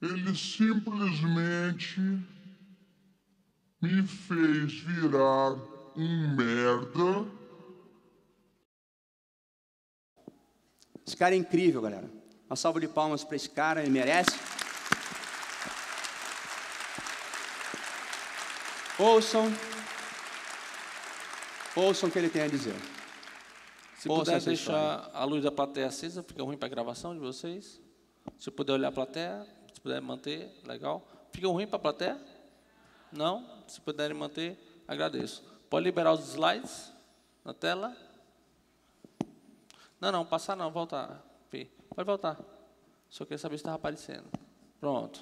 Ele simplesmente me fez virar um merda. Esse cara é incrível, galera. Uma salva de palmas para esse cara, ele merece. Ouçam o que ele tem a dizer. Se puder deixar a luz da plateia acesa, fica ruim para a gravação de vocês. Se puder olhar a plateia, se puder manter, legal. Fica ruim para a plateia? Não? Se puderem manter, agradeço. Pode liberar os slides na tela? Não, passar não, voltar. Pode voltar. Só queria saber se estava aparecendo. Pronto.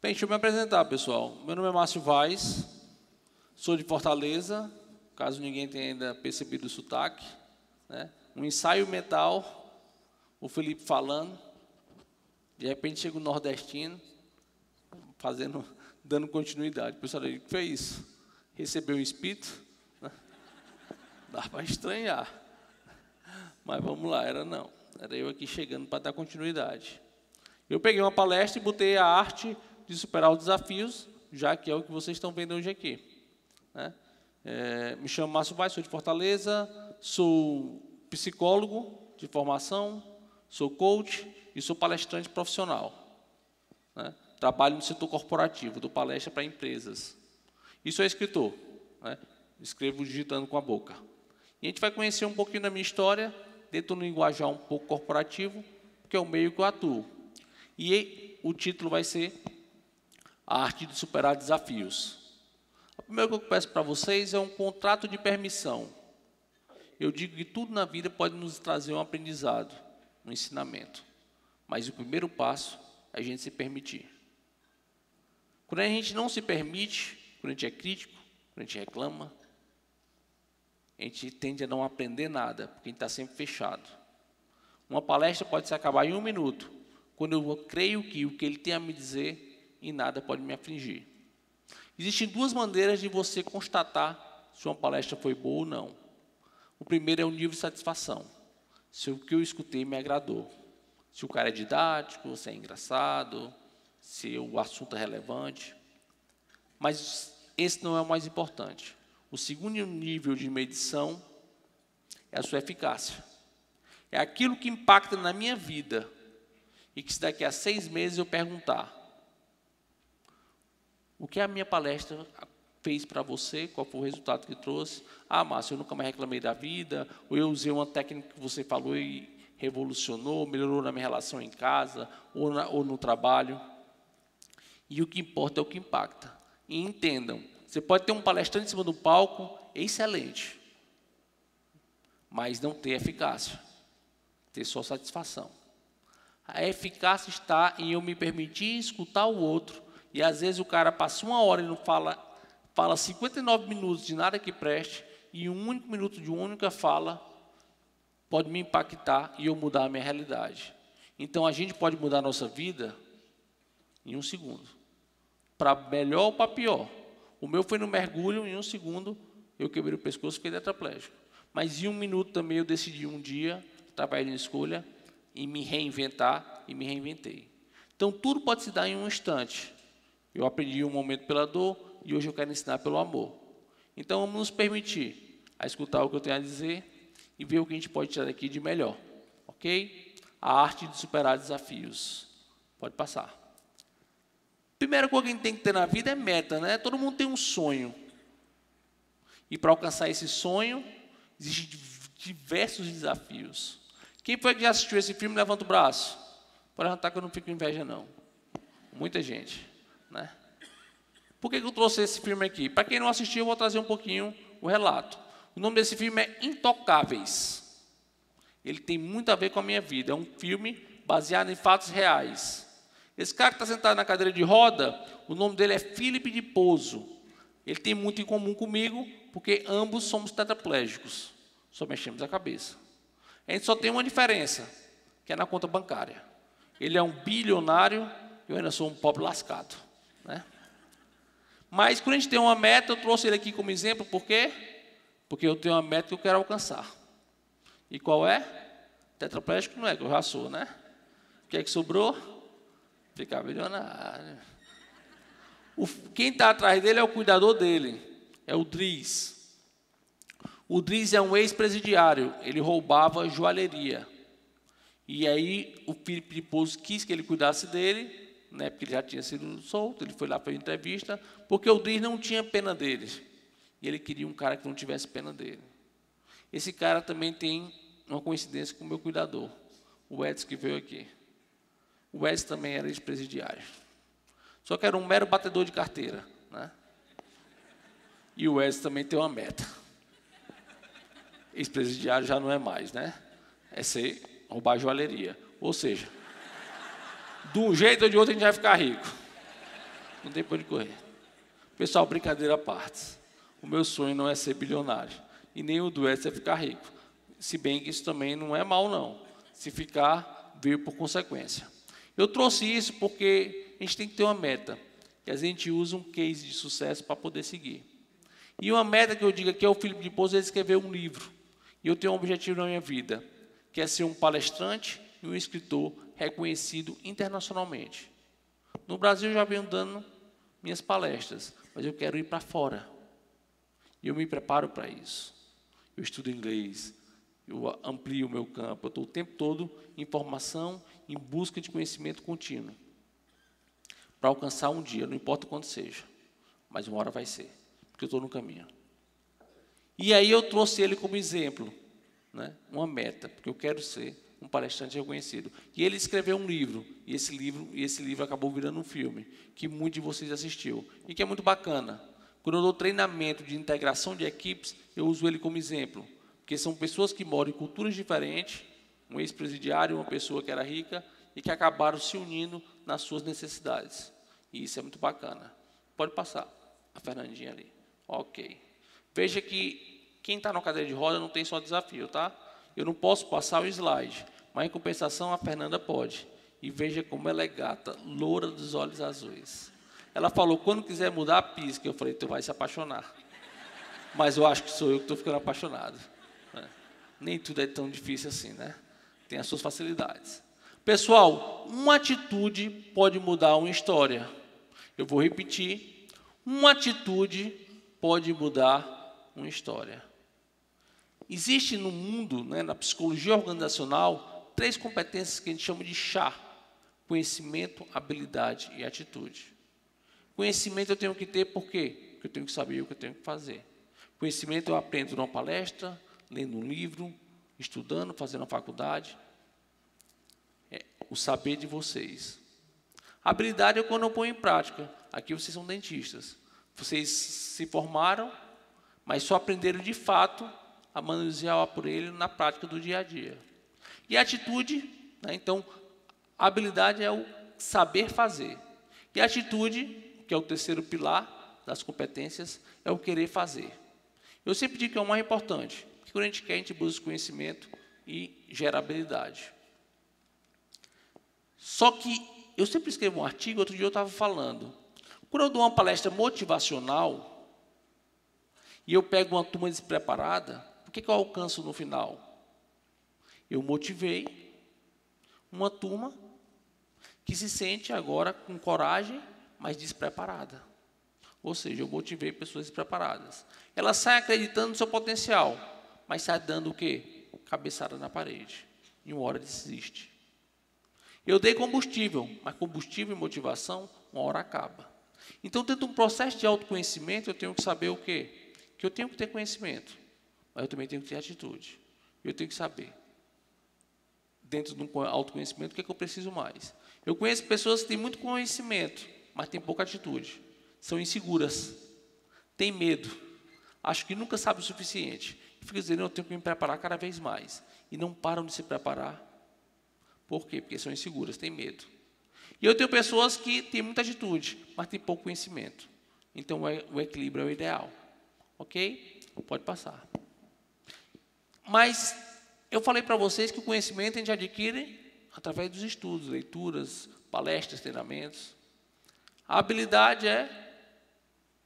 Bem, deixa eu me apresentar, pessoal. Meu nome é Márcio Vaz, sou de Fortaleza, caso ninguém tenha ainda percebido o sotaque, né? Um ensaio mental, o Felipe falando, de repente chega o nordestino, dando continuidade. O pessoal, o que foi isso? Recebeu um espírito? Dá para estranhar. Mas vamos lá, era eu aqui chegando para dar continuidade. Eu peguei uma palestra e botei a arte de superar os desafios, já que é o que vocês estão vendo hoje aqui, né? Me chamo Márcio Vaz, sou de Fortaleza, sou psicólogo de formação, sou coach e sou palestrante profissional, né? Trabalho no setor corporativo, dou palestra para empresas. E sou escritor, né? Escrevo digitando com a boca. E a gente vai conhecer um pouquinho da minha história, dentro do linguajar um pouco corporativo, que é o meio que eu atuo. E o título vai ser A Arte de Superar Desafios. O primeiro que eu peço para vocês é um contrato de permissão. Eu digo que tudo na vida pode nos trazer um aprendizado, um ensinamento. Mas o primeiro passo é a gente se permitir. Quando a gente não se permite, quando a gente é crítico, quando a gente reclama, a gente tende a não aprender nada, porque a gente está sempre fechado. Uma palestra pode se acabar em 1 minuto, quando eu creio que o que ele tem a me dizer, em nada pode me afligir. Existem 2 maneiras de você constatar se uma palestra foi boa ou não. O primeiro é o nível de satisfação. Se o que eu escutei me agradou. Se o cara é didático, se é engraçado, se o assunto é relevante. Mas esse não é o mais importante. O segundo nível de medição é a sua eficácia. É aquilo que impacta na minha vida e que se daqui a 6 meses eu perguntar o que a minha palestra fez para você, qual foi o resultado que trouxe. Ah, Márcio, eu nunca mais reclamei da vida, ou eu usei uma técnica que você falou e revolucionou, melhorou na minha relação em casa ou no trabalho. E o que importa é o que impacta. E entendam, você pode ter um palestrante em cima do palco, excelente, mas não ter eficácia, ter só satisfação. A eficácia está em eu me permitir escutar o outro, e às vezes o cara passa 1 hora e não fala 59 minutos de nada que preste, e 1 único minuto de uma única fala pode me impactar e eu mudar a minha realidade. Então a gente pode mudar a nossa vida em 1 segundo, para melhor ou para pior. O meu foi no mergulho, em 1 segundo eu quebrei o pescoço e fiquei tetraplégico. Mas em 1 minuto também eu decidi um dia, através de uma escolha, e me reinventar, e me reinventei. Então tudo pode se dar em um instante. Eu aprendi um momento pela dor, e hoje eu quero ensinar pelo amor. Então vamos nos permitir a escutar o que eu tenho a dizer, e ver o que a gente pode tirar daqui de melhor. Ok? A arte de superar desafios. Pode passar. Primeira coisa que a gente tem que ter na vida é meta, né? Todo mundo tem um sonho. E para alcançar esse sonho, existem diversos desafios. Quem foi que já assistiu esse filme, levanta o braço. Pode levantar que eu não fico com inveja, não. Muita gente, né? Por que eu trouxe esse filme aqui? Para quem não assistiu, eu vou trazer um pouquinho o relato. O nome desse filme é Intocáveis. Ele tem muito a ver com a minha vida. É um filme baseado em fatos reais. Esse cara que está sentado na cadeira de roda, o nome dele é Felipe de Pouso. Ele tem muito em comum comigo, porque ambos somos tetraplégicos. Só mexemos a cabeça. A gente só tem uma diferença, que é na conta bancária. Ele é um bilionário, eu ainda sou um pobre lascado, né? Mas quando a gente tem uma meta, eu trouxe ele aqui como exemplo, por quê? Porque eu tenho uma meta que eu quero alcançar. E qual é? Tetraplégico não é, que eu já sou, né? O que é que sobrou? Ficar milionário. Quem está atrás dele é o cuidador dele, é o Dries. O Dries é um ex-presidiário, ele roubava joalheria. E aí o Filipe de Pouso quis que ele cuidasse dele, né, porque ele já tinha sido solto, ele foi lá para a entrevista, porque o Dries não tinha pena dele. E ele queria um cara que não tivesse pena dele. Esse cara também tem uma coincidência com o meu cuidador, o Edson, que veio aqui. O Edson também era ex-presidiário. Só que era um mero batedor de carteira, né? E o Edson também tem uma meta. Ex-presidiário já não é mais, né? É ser roubar joalheria. Ou seja, de um jeito ou de outro a gente vai ficar rico. Não tem por onde correr. Pessoal, brincadeira à parte. O meu sonho não é ser bilionário. E nem o do Edson é ficar rico. Se bem que isso também não é mal, não. Se ficar, veio por consequência. Eu trouxe isso porque a gente tem que ter uma meta. Que a gente usa um case de sucesso para poder seguir. E uma meta que eu digo aqui é o Filipe de Pouso, ele escreveu um livro. E eu tenho um objetivo na minha vida, que é ser um palestrante e um escritor reconhecido internacionalmente. No Brasil eu já venho dando minhas palestras, mas eu quero ir para fora. E eu me preparo para isso. Eu estudo inglês, eu amplio o meu campo, eu estou o tempo todo em formação, em busca de conhecimento contínuo. Para alcançar um dia, não importa quando seja, mas uma hora vai ser, porque eu estou no caminho. E aí eu trouxe ele como exemplo, né, uma meta, porque eu quero ser um palestrante reconhecido. E ele escreveu um livro, e esse livro acabou virando um filme, que muitos de vocês assistiu, e que é muito bacana. Quando eu dou treinamento de integração de equipes, eu uso ele como exemplo, porque são pessoas que moram em culturas diferentes, um ex-presidiário, uma pessoa que era rica, e que acabaram se unindo nas suas necessidades. E isso é muito bacana. Pode passar a Fernandinha ali. Ok. Veja que quem está na cadeira de roda não tem só desafio, tá? Eu não posso passar o slide, mas em compensação a Fernanda pode. E veja como ela é gata, loura dos olhos azuis. Ela falou, quando quiser mudar, pisca. Eu falei, tu vai se apaixonar. Mas eu acho que sou eu que estou ficando apaixonado. Né? Nem tudo é tão difícil assim, né? Tem as suas facilidades. Pessoal, uma atitude pode mudar uma história. Eu vou repetir. Uma atitude pode mudar uma história. Existe no mundo, né, na psicologia organizacional, 3 competências que a gente chama de chá. Conhecimento, habilidade e atitude. Conhecimento eu tenho que ter por quê? Porque eu tenho que saber o que eu tenho que fazer. Conhecimento eu aprendo numa palestra, lendo um livro, estudando, fazendo a faculdade. É o saber de vocês. Habilidade é quando eu ponho em prática. Aqui vocês são dentistas. Vocês se formaram, mas só aprenderam de fato a manusear o aparelho na prática do dia a dia. E a atitude, né, então, a habilidade é o saber fazer. E a atitude, que é o terceiro pilar das competências, é o querer fazer. Eu sempre digo que é o mais importante, porque quando a gente quer, a gente busca conhecimento e gera habilidade. Só que eu sempre escrevo um artigo, outro dia eu estava falando. Quando eu dou uma palestra motivacional e eu pego uma turma despreparada, o que eu alcanço no final? Eu motivei uma turma que se sente agora com coragem, mas despreparada. Ou seja, eu motivei pessoas despreparadas. Elas saem acreditando no seu potencial, mas saem dando o quê? Cabeçada na parede. E uma hora desiste. Eu dei combustível, mas combustível e motivação, uma hora acaba. Então, dentro de um processo de autoconhecimento, eu tenho que saber o quê? Que eu tenho que ter conhecimento, mas eu também tenho que ter atitude. Eu tenho que saber, dentro de um autoconhecimento, o que é que eu preciso mais. Eu conheço pessoas que têm muito conhecimento, mas têm pouca atitude. São inseguras, têm medo, acham que nunca sabem o suficiente. E ficam dizendo, eu tenho que me preparar cada vez mais. E não param de se preparar. Por quê? Porque são inseguras, têm medo. E eu tenho pessoas que têm muita atitude, mas têm pouco conhecimento. Então, o equilíbrio é o ideal. Ok? Pode passar. Mas eu falei para vocês que o conhecimento a gente adquire através dos estudos, leituras, palestras, treinamentos. A habilidade é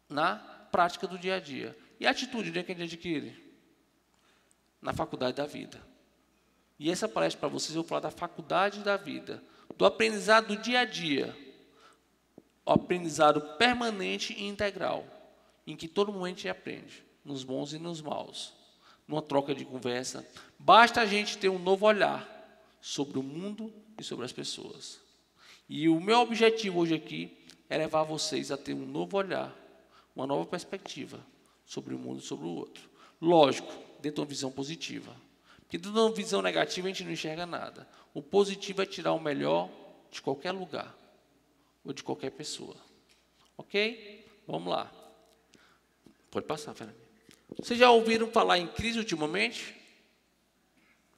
na prática do dia a dia. E a atitude, onde é que a gente adquire? Na faculdade da vida. E essa palestra para vocês, eu vou falar da faculdade da vida, do aprendizado do dia a dia. o aprendizado permanente e integral, em que todo momento a gente aprende, nos bons e nos maus, numa troca de conversa. Basta a gente ter um novo olhar sobre o mundo e sobre as pessoas. E o meu objetivo hoje aqui é levar vocês a ter um novo olhar, uma nova perspectiva sobre o mundo e sobre o outro. Lógico, dentro de uma visão positiva. Porque dentro de uma visão negativa a gente não enxerga nada. O positivo é tirar o melhor de qualquer lugar ou de qualquer pessoa. Ok? Vamos lá. Pode passar, Fernando. Vocês já ouviram falar em crise ultimamente?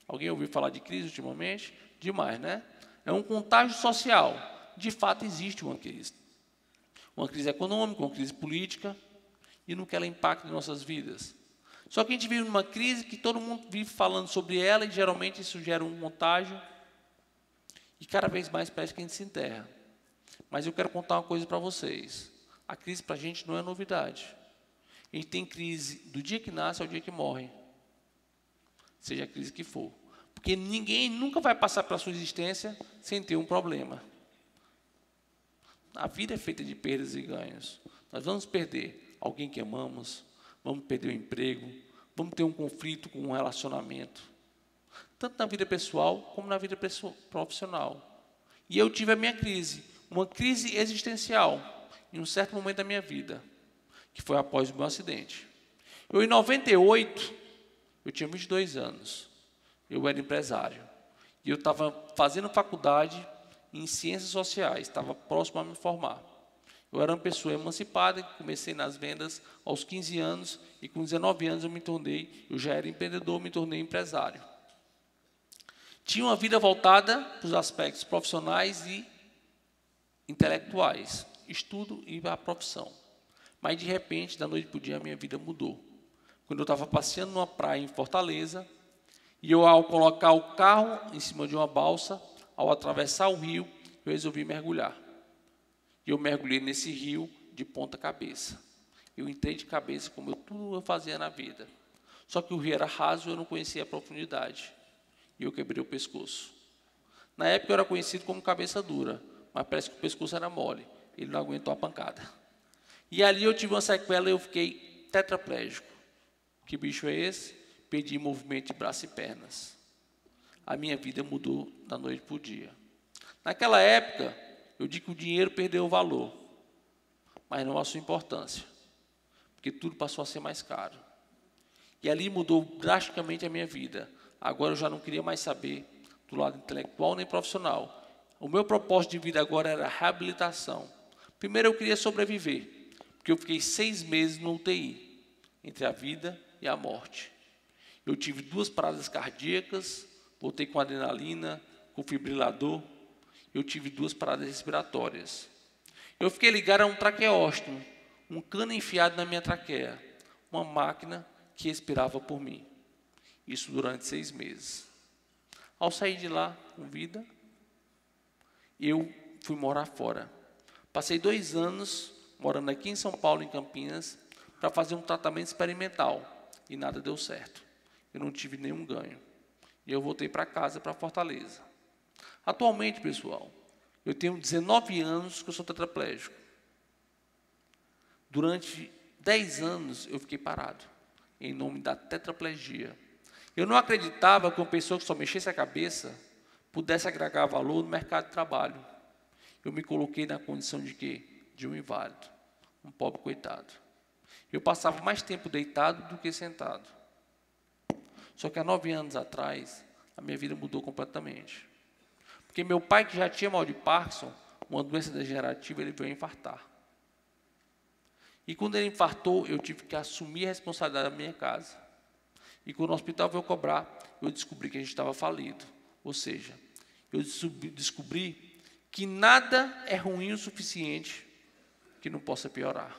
Alguém ouviu falar de crise ultimamente? Demais, né? É um contágio social. De fato, existe uma crise. Uma crise econômica, uma crise política, e no que ela impacta em nossas vidas. Só que a gente vive numa crise que todo mundo vive falando sobre ela, e geralmente isso gera um contágio, e cada vez mais parece que a gente se enterra. Mas eu quero contar uma coisa para vocês. A crise para a gente não é novidade. A gente tem crise do dia que nasce ao dia que morre. Seja a crise que for. Porque ninguém nunca vai passar pela sua existência sem ter um problema. A vida é feita de perdas e ganhos. Nós vamos perder alguém que amamos, vamos perder o emprego, vamos ter um conflito com um relacionamento. Tanto na vida pessoal como na vida profissional. E eu tive a minha crise, uma crise existencial, em um certo momento da minha vida, que foi após o meu acidente. Eu, em 98, eu tinha 22 anos, eu era empresário, e eu estava fazendo faculdade em Ciências Sociais, estava próximo a me formar. Eu era uma pessoa emancipada, comecei nas vendas aos 15 anos, e com 19 anos eu já era empreendedor, me tornei empresário. Tinha uma vida voltada para os aspectos profissionais e intelectuais, estudo e a profissão. Mas, de repente, da noite para o dia, a minha vida mudou. Quando eu estava passeando numa praia em Fortaleza, e eu, ao colocar o carro em cima de uma balsa, ao atravessar o rio, eu resolvi mergulhar. E eu mergulhei nesse rio de ponta cabeça. Eu entrei de cabeça, como tudo eu fazia na vida. Só que o rio era raso e eu não conhecia a profundidade. E eu quebrei o pescoço. Na época eu era conhecido como cabeça dura, mas parece que o pescoço era mole. Ele não aguentou a pancada. E ali eu tive uma sequela e eu fiquei tetraplégico. Que bicho é esse? Perdi movimento de braço e pernas. A minha vida mudou da noite para o dia. Naquela época, eu digo que o dinheiro perdeu o valor, mas não a sua importância, porque tudo passou a ser mais caro. E ali mudou drasticamente a minha vida. Agora eu já não queria mais saber do lado intelectual nem profissional. O meu propósito de vida agora era a reabilitação. Primeiro eu queria sobreviver, porque eu fiquei 6 meses no UTI, entre a vida e a morte. Eu tive 2 paradas cardíacas, voltei com adrenalina, com fibrilador. Eu tive 2 paradas respiratórias. Eu fiquei ligado a um traqueóstomo, um cano enfiado na minha traqueia, uma máquina que respirava por mim. Isso durante 6 meses. Ao sair de lá com vida, eu fui morar fora. Passei 2 anos morando aqui em São Paulo, em Campinas, para fazer um tratamento experimental. E nada deu certo. Eu não tive nenhum ganho. E eu voltei para casa, para Fortaleza. Atualmente, pessoal, eu tenho 19 anos que eu sou tetraplégico. Durante 10 anos eu fiquei parado, em nome da tetraplegia. Eu não acreditava que uma pessoa que só mexesse a cabeça pudesse agregar valor no mercado de trabalho. Eu me coloquei na condição de quê? De um inválido, um pobre coitado. Eu passava mais tempo deitado do que sentado. Só que há 9 anos atrás, a minha vida mudou completamente. Porque meu pai, que já tinha mal de Parkinson, uma doença degenerativa, ele veio a infartar. E quando ele infartou, eu tive que assumir a responsabilidade da minha casa. E quando o hospital veio cobrar, eu descobri que a gente estava falido. Ou seja, eu descobri que nada é ruim o suficiente que não possa piorar.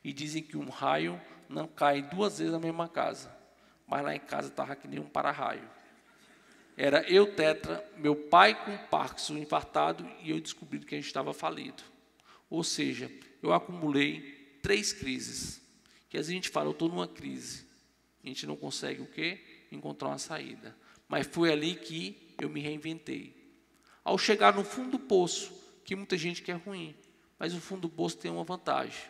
E dizem que um raio não cai 2 vezes na mesma casa. Mas lá em casa estava que nem um para-raio. Era eu tetra, meu pai com Parkinson infartado e eu descobri que a gente estava falido. Ou seja, eu acumulei 3 crises. Que às vezes a gente fala, eu estou numa crise. A gente não consegue o quê? Encontrar uma saída. Mas foi ali que eu me reinventei. Ao chegar no fundo do poço, que muita gente quer ruim, Mas o fundo do poço tem uma vantagem.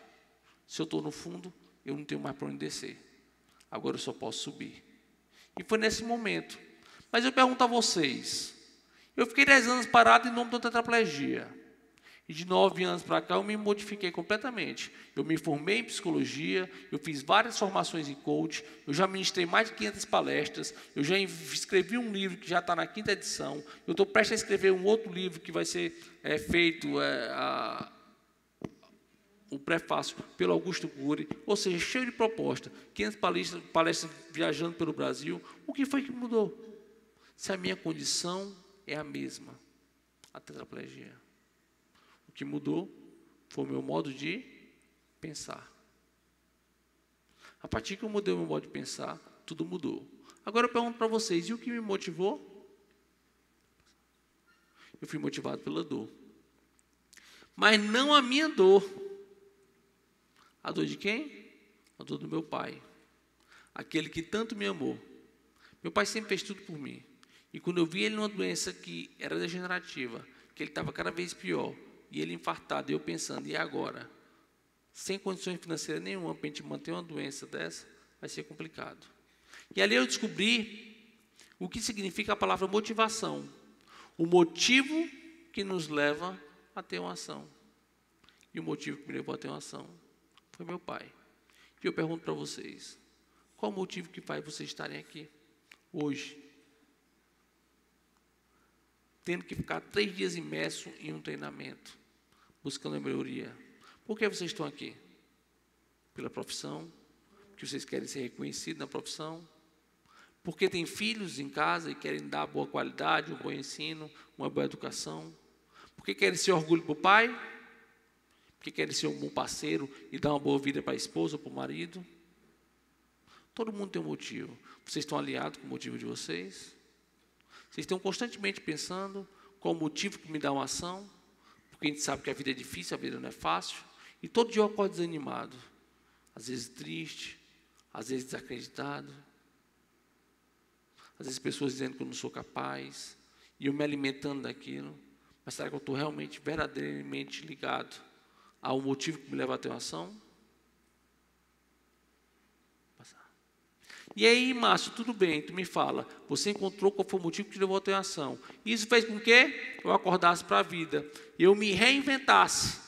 Se eu estou no fundo, eu não tenho mais para onde descer. Agora eu só posso subir. E foi nesse momento. Mas eu pergunto a vocês, eu fiquei 10 anos parado em nome da tetraplegia. E de 9 anos para cá eu me modifiquei completamente. Eu me formei em psicologia, eu fiz várias formações em coach, eu já ministrei mais de 500 palestras, eu já escrevi um livro que já está na 5ª edição, eu estou prestes a escrever um outro livro que vai ser feito, o prefácio pelo Augusto Cury, ou seja, cheio de proposta, 500 palestras viajando pelo Brasil. O que foi que mudou? Se a minha condição é a mesma, a tetraplegia. O que mudou foi o meu modo de pensar. A partir que eu mudei o meu modo de pensar, tudo mudou. Agora eu pergunto para vocês, e o que me motivou? Eu fui motivado pela dor. Mas não a minha dor. A dor de quem? A dor do meu pai. Aquele que tanto me amou. Meu pai sempre fez tudo por mim. E quando eu vi ele numa doença que era degenerativa, que ele estava cada vez pior, e ele infartado, e eu pensando, e agora? Sem condições financeiras nenhuma para a gente manter uma doença dessa, vai ser complicado. E ali eu descobri o que significa a palavra motivação. O motivo que nos leva a ter uma ação. E o motivo que me levou a ter uma ação foi meu pai. E eu pergunto para vocês, qual o motivo que faz vocês estarem aqui hoje? Tendo que ficar 3 dias imerso em um treinamento, buscando a melhoria. Por que vocês estão aqui? Pela profissão? Porque vocês querem ser reconhecidos na profissão? Porque têm filhos em casa e querem dar boa qualidade, um bom ensino, uma boa educação? Porque querem ser orgulho para o pai? Porque querem ser um bom parceiro e dar uma boa vida para a esposa ou para o marido? Todo mundo tem um motivo. Vocês estão alinhados com o motivo de vocês? Vocês estão constantemente pensando qual o motivo que me dá uma ação? Porque a gente sabe que a vida é difícil, a vida não é fácil. E todo dia eu acordo desanimado. Às vezes triste, às vezes desacreditado. Às vezes pessoas dizendo que eu não sou capaz. E eu me alimentando daquilo. Mas será que eu estou realmente, verdadeiramente ligado ao motivo que me leva a ter uma ação? E aí, Márcio, tudo bem, tu me fala, você encontrou qual foi o motivo que te levou a ter uma ação. Isso fez com que eu acordasse para a vida, e eu me reinventasse.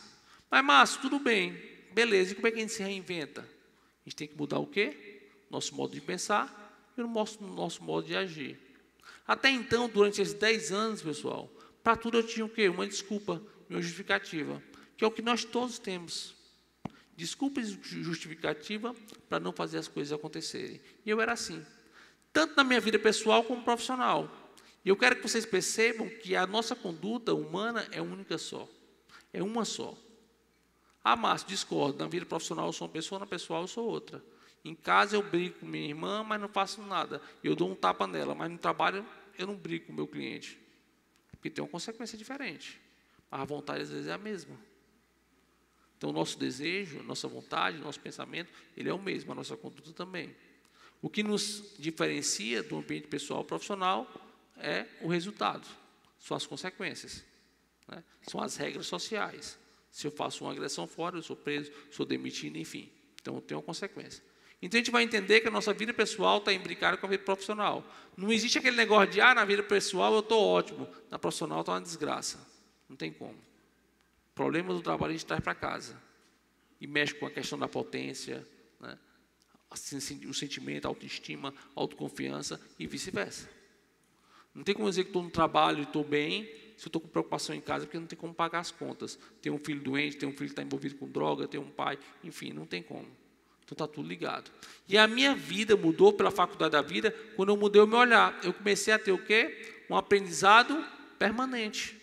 Mas, Márcio, tudo bem, beleza, e como é que a gente se reinventa? A gente tem que mudar o quê? Nosso modo de pensar e o nosso modo de agir. Até então, durante esses 10 anos, pessoal, para tudo eu tinha o quê? Uma desculpa, uma justificativa, que é o que nós todos temos. Desculpa e justificativa para não fazer as coisas acontecerem. E eu era assim, tanto na minha vida pessoal como profissional. E eu quero que vocês percebam que a nossa conduta humana é única só. É uma só. Ah, Márcio, discordo. Na vida profissional eu sou uma pessoa, na pessoal eu sou outra. Em casa eu brigo com minha irmã, mas não faço nada. Eu dou um tapa nela, mas no trabalho eu não brigo com o meu cliente. Porque tem uma consequência diferente. Mas a vontade às vezes é a mesma. Então, o nosso desejo, nossa vontade, nosso pensamento, ele é o mesmo, a nossa conduta também. O que nos diferencia do ambiente pessoal profissional é o resultado, são as consequências, né? São as regras sociais. Se eu faço uma agressão fora, eu sou preso, sou demitido, enfim. Então, tem uma consequência. Então, a gente vai entender que a nossa vida pessoal está imbricada com a vida profissional. Não existe aquele negócio de, na vida pessoal eu estou ótimo, na profissional está uma desgraça. Não tem como. O problema do trabalho a gente traz para casa. E mexe com a questão da potência, né? O sentimento, a autoestima, a autoconfiança e vice-versa. Não tem como dizer que estou no trabalho e estou bem, se eu estou com preocupação em casa, porque não tem como pagar as contas. Tem um filho doente, tem um filho que está envolvido com droga, tem um pai, enfim, não tem como. Então está tudo ligado. E a minha vida mudou pela faculdade da vida quando eu mudei o meu olhar. Eu comecei a ter o quê? Um aprendizado permanente.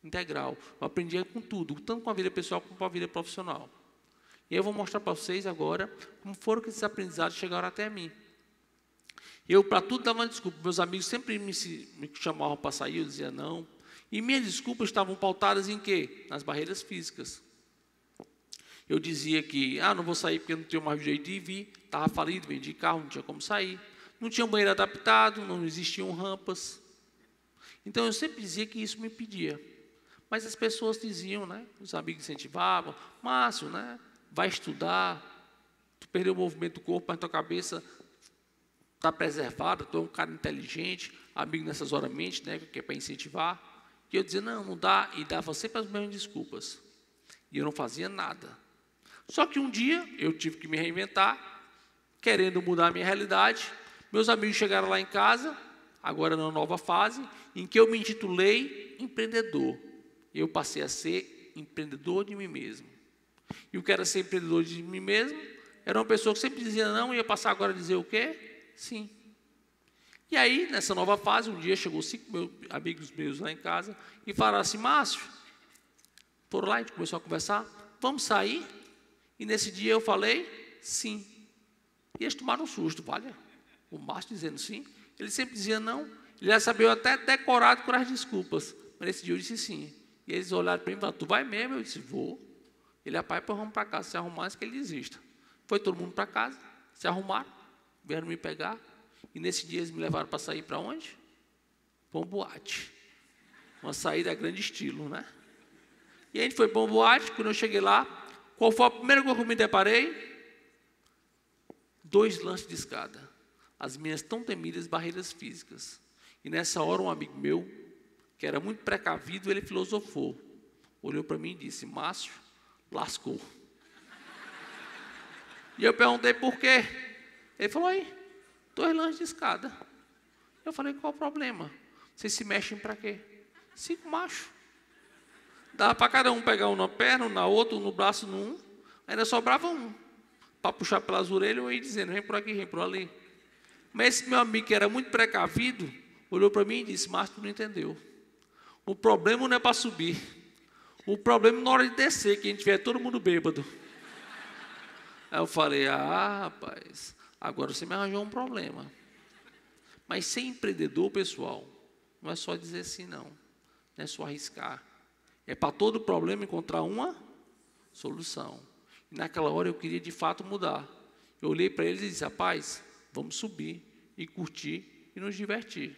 Integral. Eu aprendi com tudo, tanto com a vida pessoal como com a vida profissional. E eu vou mostrar para vocês agora como foram que esses aprendizados chegaram até mim. Eu, para tudo, dava uma desculpa. Meus amigos sempre me chamavam para sair, eu dizia não. E minhas desculpas estavam pautadas em quê? Nas barreiras físicas. Eu dizia que, não vou sair porque não tenho mais jeito de vir, estava falido, vendi carro, não tinha como sair. Não tinha banheiro adaptado, não existiam rampas. Então, eu sempre dizia que isso me impedia. Mas as pessoas diziam, né? Os amigos incentivavam, Márcio, né? Vai estudar, tu perdeu o movimento do corpo, mas tua cabeça está preservada, tu é um cara inteligente, amigo nessas horas mente, né? Que é para incentivar. E eu dizia, não dá, e dava sempre as mesmas desculpas. E eu não fazia nada. Só que um dia eu tive que me reinventar, querendo mudar a minha realidade. Meus amigos chegaram lá em casa, agora numa nova fase, em que eu me intitulei empreendedor. Eu passei a ser empreendedor de mim mesmo. E o que era ser empreendedor de mim mesmo era uma pessoa que sempre dizia não, e ia passar agora a dizer o quê? Sim. E aí, nessa nova fase, um dia chegou 5 amigos meus lá em casa e falaram assim, Márcio, foram lá, a gente começou a conversar, vamos sair? E nesse dia eu falei, sim. E eles tomaram um susto, vale? O Márcio dizendo sim. Ele sempre dizia não. Ele já sabia até decorado com as desculpas. Mas nesse dia eu disse sim. E eles olharam para mim e falaram, tu vai mesmo? Eu disse, vou. Ele, rapaz, depois vamos para casa, se arrumar, antes que ele desista. Foi todo mundo para casa, se arrumaram, vieram me pegar. E nesse dia eles me levaram para sair para onde? Para uma boate. Uma saída a grande estilo, né? E a gente foi para uma boate, quando eu cheguei lá, qual foi a primeira coisa que eu me deparei? 2 lances de escada. As minhas tão temidas barreiras físicas. E nessa hora um amigo meu, que era muito precavido, ele filosofou. Olhou para mim e disse, Márcio, lascou. E eu perguntei por quê. Ele falou, aí, 2 lances de escada. Eu falei, qual o problema? Vocês se mexem para quê? 5 machos. Dava para cada um pegar um na perna, um na outra, um no braço, num. Ainda sobrava um. Para puxar pelas orelhas, eu ia dizendo, vem por aqui, vem por ali. Mas esse meu amigo, que era muito precavido, olhou para mim e disse, Márcio, tu não entendeu. O problema não é para subir. O problema é na hora de descer, que a gente tiver todo mundo bêbado. Aí eu falei, rapaz, agora você me arranjou um problema. Mas ser empreendedor, pessoal, não é só dizer sim, não. Não é só arriscar. É para todo problema encontrar uma solução. E naquela hora eu queria de fato mudar. Eu olhei para eles e disse, rapaz, vamos subir e curtir e nos divertir.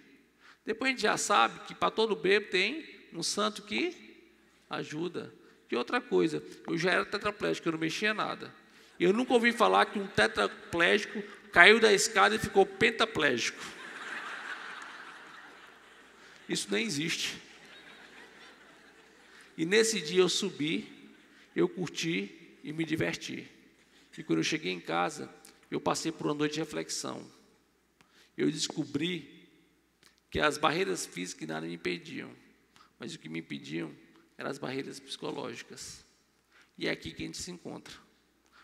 Depois a gente já sabe que para todo bêbado tem um santo que ajuda. E outra coisa, eu já era tetraplégico, eu não mexia nada. Eu nunca ouvi falar que um tetraplégico caiu da escada e ficou pentaplégico. Isso nem existe. E nesse dia eu subi, eu curti e me diverti. E quando eu cheguei em casa, eu passei por uma noite de reflexão. Eu descobri que as barreiras físicas nada me impediam, mas o que me impediam eram as barreiras psicológicas. E é aqui que a gente se encontra.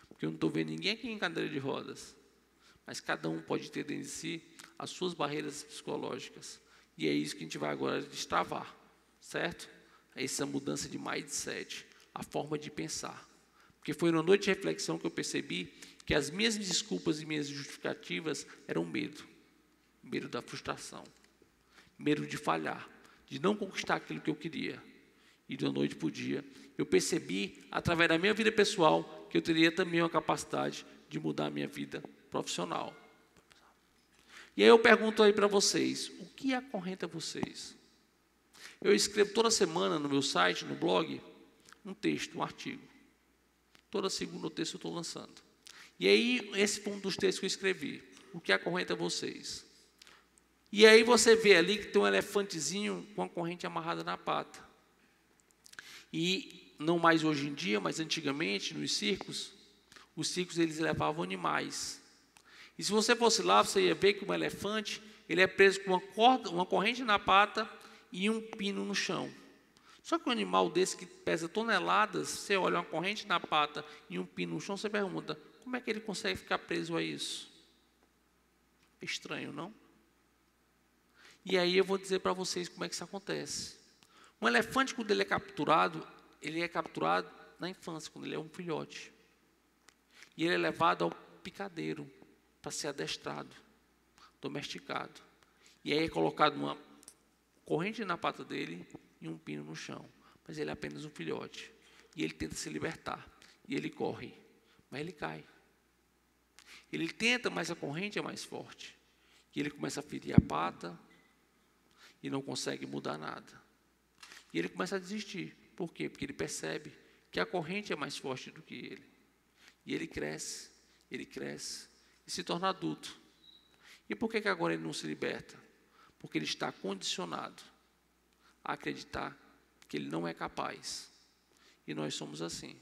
Porque eu não estou vendo ninguém aqui em cadeira de rodas, mas cada um pode ter dentro de si as suas barreiras psicológicas. E é isso que a gente vai agora destravar, certo? É essa mudança de mindset, a forma de pensar. Porque foi numa noite de reflexão que eu percebi que as minhas desculpas e minhas justificativas eram medo. Medo da frustração. Medo de falhar, de não conquistar aquilo que eu queria. E de uma noite para o dia, eu percebi, através da minha vida pessoal, que eu teria também uma capacidade de mudar a minha vida profissional. E aí eu pergunto aí para vocês, o que acorrenta vocês? Eu escrevo toda semana no meu site, no blog, um texto, um artigo. Toda segunda ou terça eu estou lançando. E aí, esse foi um dos textos que eu escrevi. O que acorrenta vocês? E aí você vê ali que tem um elefantezinho com a corrente amarrada na pata. E não mais hoje em dia, mas antigamente, nos circos, os circos eles levavam animais. E se você fosse lá, você ia ver que um elefante, ele é preso com uma corrente na pata e um pino no chão. Só que um animal desse que pesa toneladas, você olha uma corrente na pata e um pino no chão, você pergunta, como é que ele consegue ficar preso a isso? Estranho, não? E aí eu vou dizer para vocês como é que isso acontece. Um elefante, quando ele é capturado na infância, quando ele é um filhote. E ele é levado ao picadeiro para ser adestrado, domesticado. E aí é colocado uma corrente na pata dele e um pino no chão. Mas ele é apenas um filhote. E ele tenta se libertar. E ele corre. Mas ele cai. Ele tenta, mas a corrente é mais forte. E ele começa a ferir a pata e não consegue mudar nada. E ele começa a desistir. Por quê? Porque ele percebe que a corrente é mais forte do que ele. E ele cresce e se torna adulto. E por que agora ele não se liberta? Porque ele está condicionado a acreditar que ele não é capaz. E nós somos assim.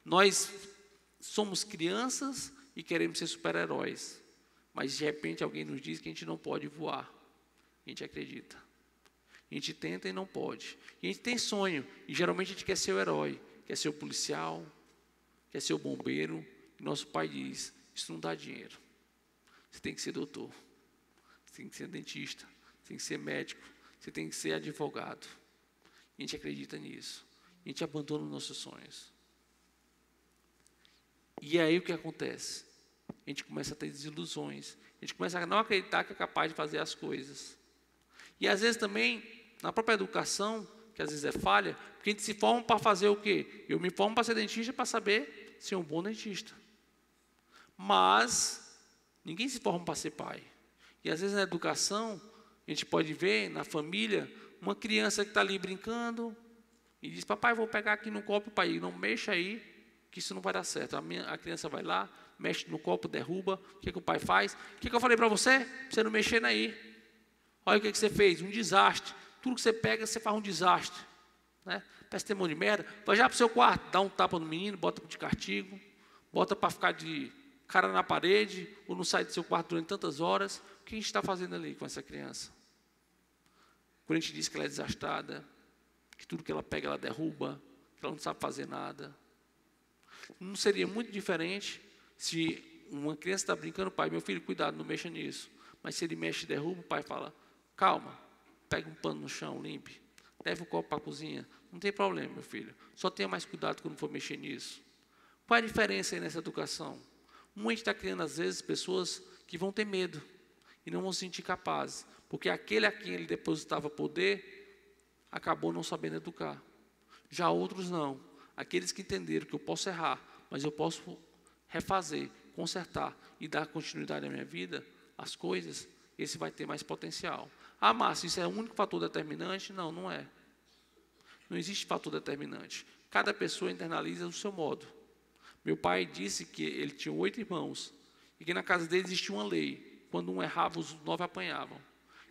Nós somos crianças e queremos ser super-heróis. Mas de repente alguém nos diz que a gente não pode voar. A gente acredita. A gente tenta e não pode. E a gente tem sonho. E geralmente a gente quer ser o herói. Quer ser o policial. Quer ser o bombeiro. E nosso pai diz, isso não dá dinheiro. Você tem que ser doutor. Você tem que ser dentista. Você tem que ser médico. Você tem que ser advogado. E a gente acredita nisso. A gente abandona os nossos sonhos. E aí o que acontece? A gente começa a ter desilusões. A gente começa a não acreditar que é capaz de fazer as coisas. E às vezes também, na própria educação, que às vezes é falha, porque a gente se forma para fazer o quê? Eu me formo para ser dentista para saber ser um bom dentista. Mas ninguém se forma para ser pai. E às vezes na educação, a gente pode ver na família, uma criança que está ali brincando e diz, papai, vou pegar aqui no copo, pai, não mexa aí, que isso não vai dar certo. A criança vai lá, mexe no copo, derruba. O que o pai faz? O que eu falei para você? Você não mexer aí. Olha o que você fez, um desastre. Tudo que você pega, você faz um desastre. Né? Peça testemunho de merda. Vai já para o seu quarto, dá um tapa no menino, bota de castigo, bota para ficar de cara na parede, ou não sai do seu quarto durante tantas horas. O que a gente está fazendo ali com essa criança? Quando a gente diz que ela é desastrada, que tudo que ela pega, ela derruba, que ela não sabe fazer nada. Não seria muito diferente se uma criança está brincando, pai, meu filho, cuidado, não mexa nisso. Mas se ele mexe e derruba, o pai fala, calma, pega um pano no chão, limpe, leve o copo para a cozinha. Não tem problema, meu filho. Só tenha mais cuidado quando for mexer nisso. Qual é a diferença aí nessa educação? A gente está criando, às vezes, pessoas que vão ter medo e não vão se sentir capazes. Porque aquele a quem ele depositava poder, acabou não sabendo educar. Já outros não. Aqueles que entenderam que eu posso errar, mas eu posso refazer, consertar e dar continuidade à minha vida, as coisas, esse vai ter mais potencial. Ah, Márcio, isso é o único fator determinante? Não, não é. Não existe fator determinante. Cada pessoa internaliza do seu modo. Meu pai disse que ele tinha 8 irmãos e que na casa dele existia uma lei. Quando um errava, os 9 apanhavam.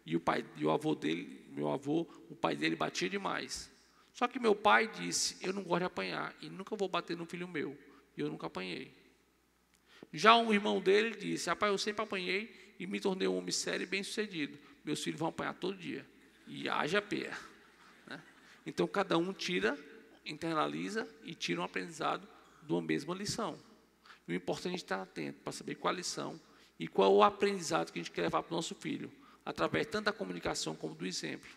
E o avô dele, meu avô, o pai dele batia demais. Só que meu pai disse, eu não gosto de apanhar e nunca vou bater no filho meu. E eu nunca apanhei. Já um irmão dele disse, rapaz, eu sempre apanhei e me tornei um homem sério e bem-sucedido. Meus filhos vão apanhar todo dia. E haja pé. Né? Então, cada um internaliza e tira um aprendizado de uma mesma lição. E o importante é estar atento para saber qual a lição e qual o aprendizado que a gente quer levar para o nosso filho, através tanto da comunicação como do exemplo.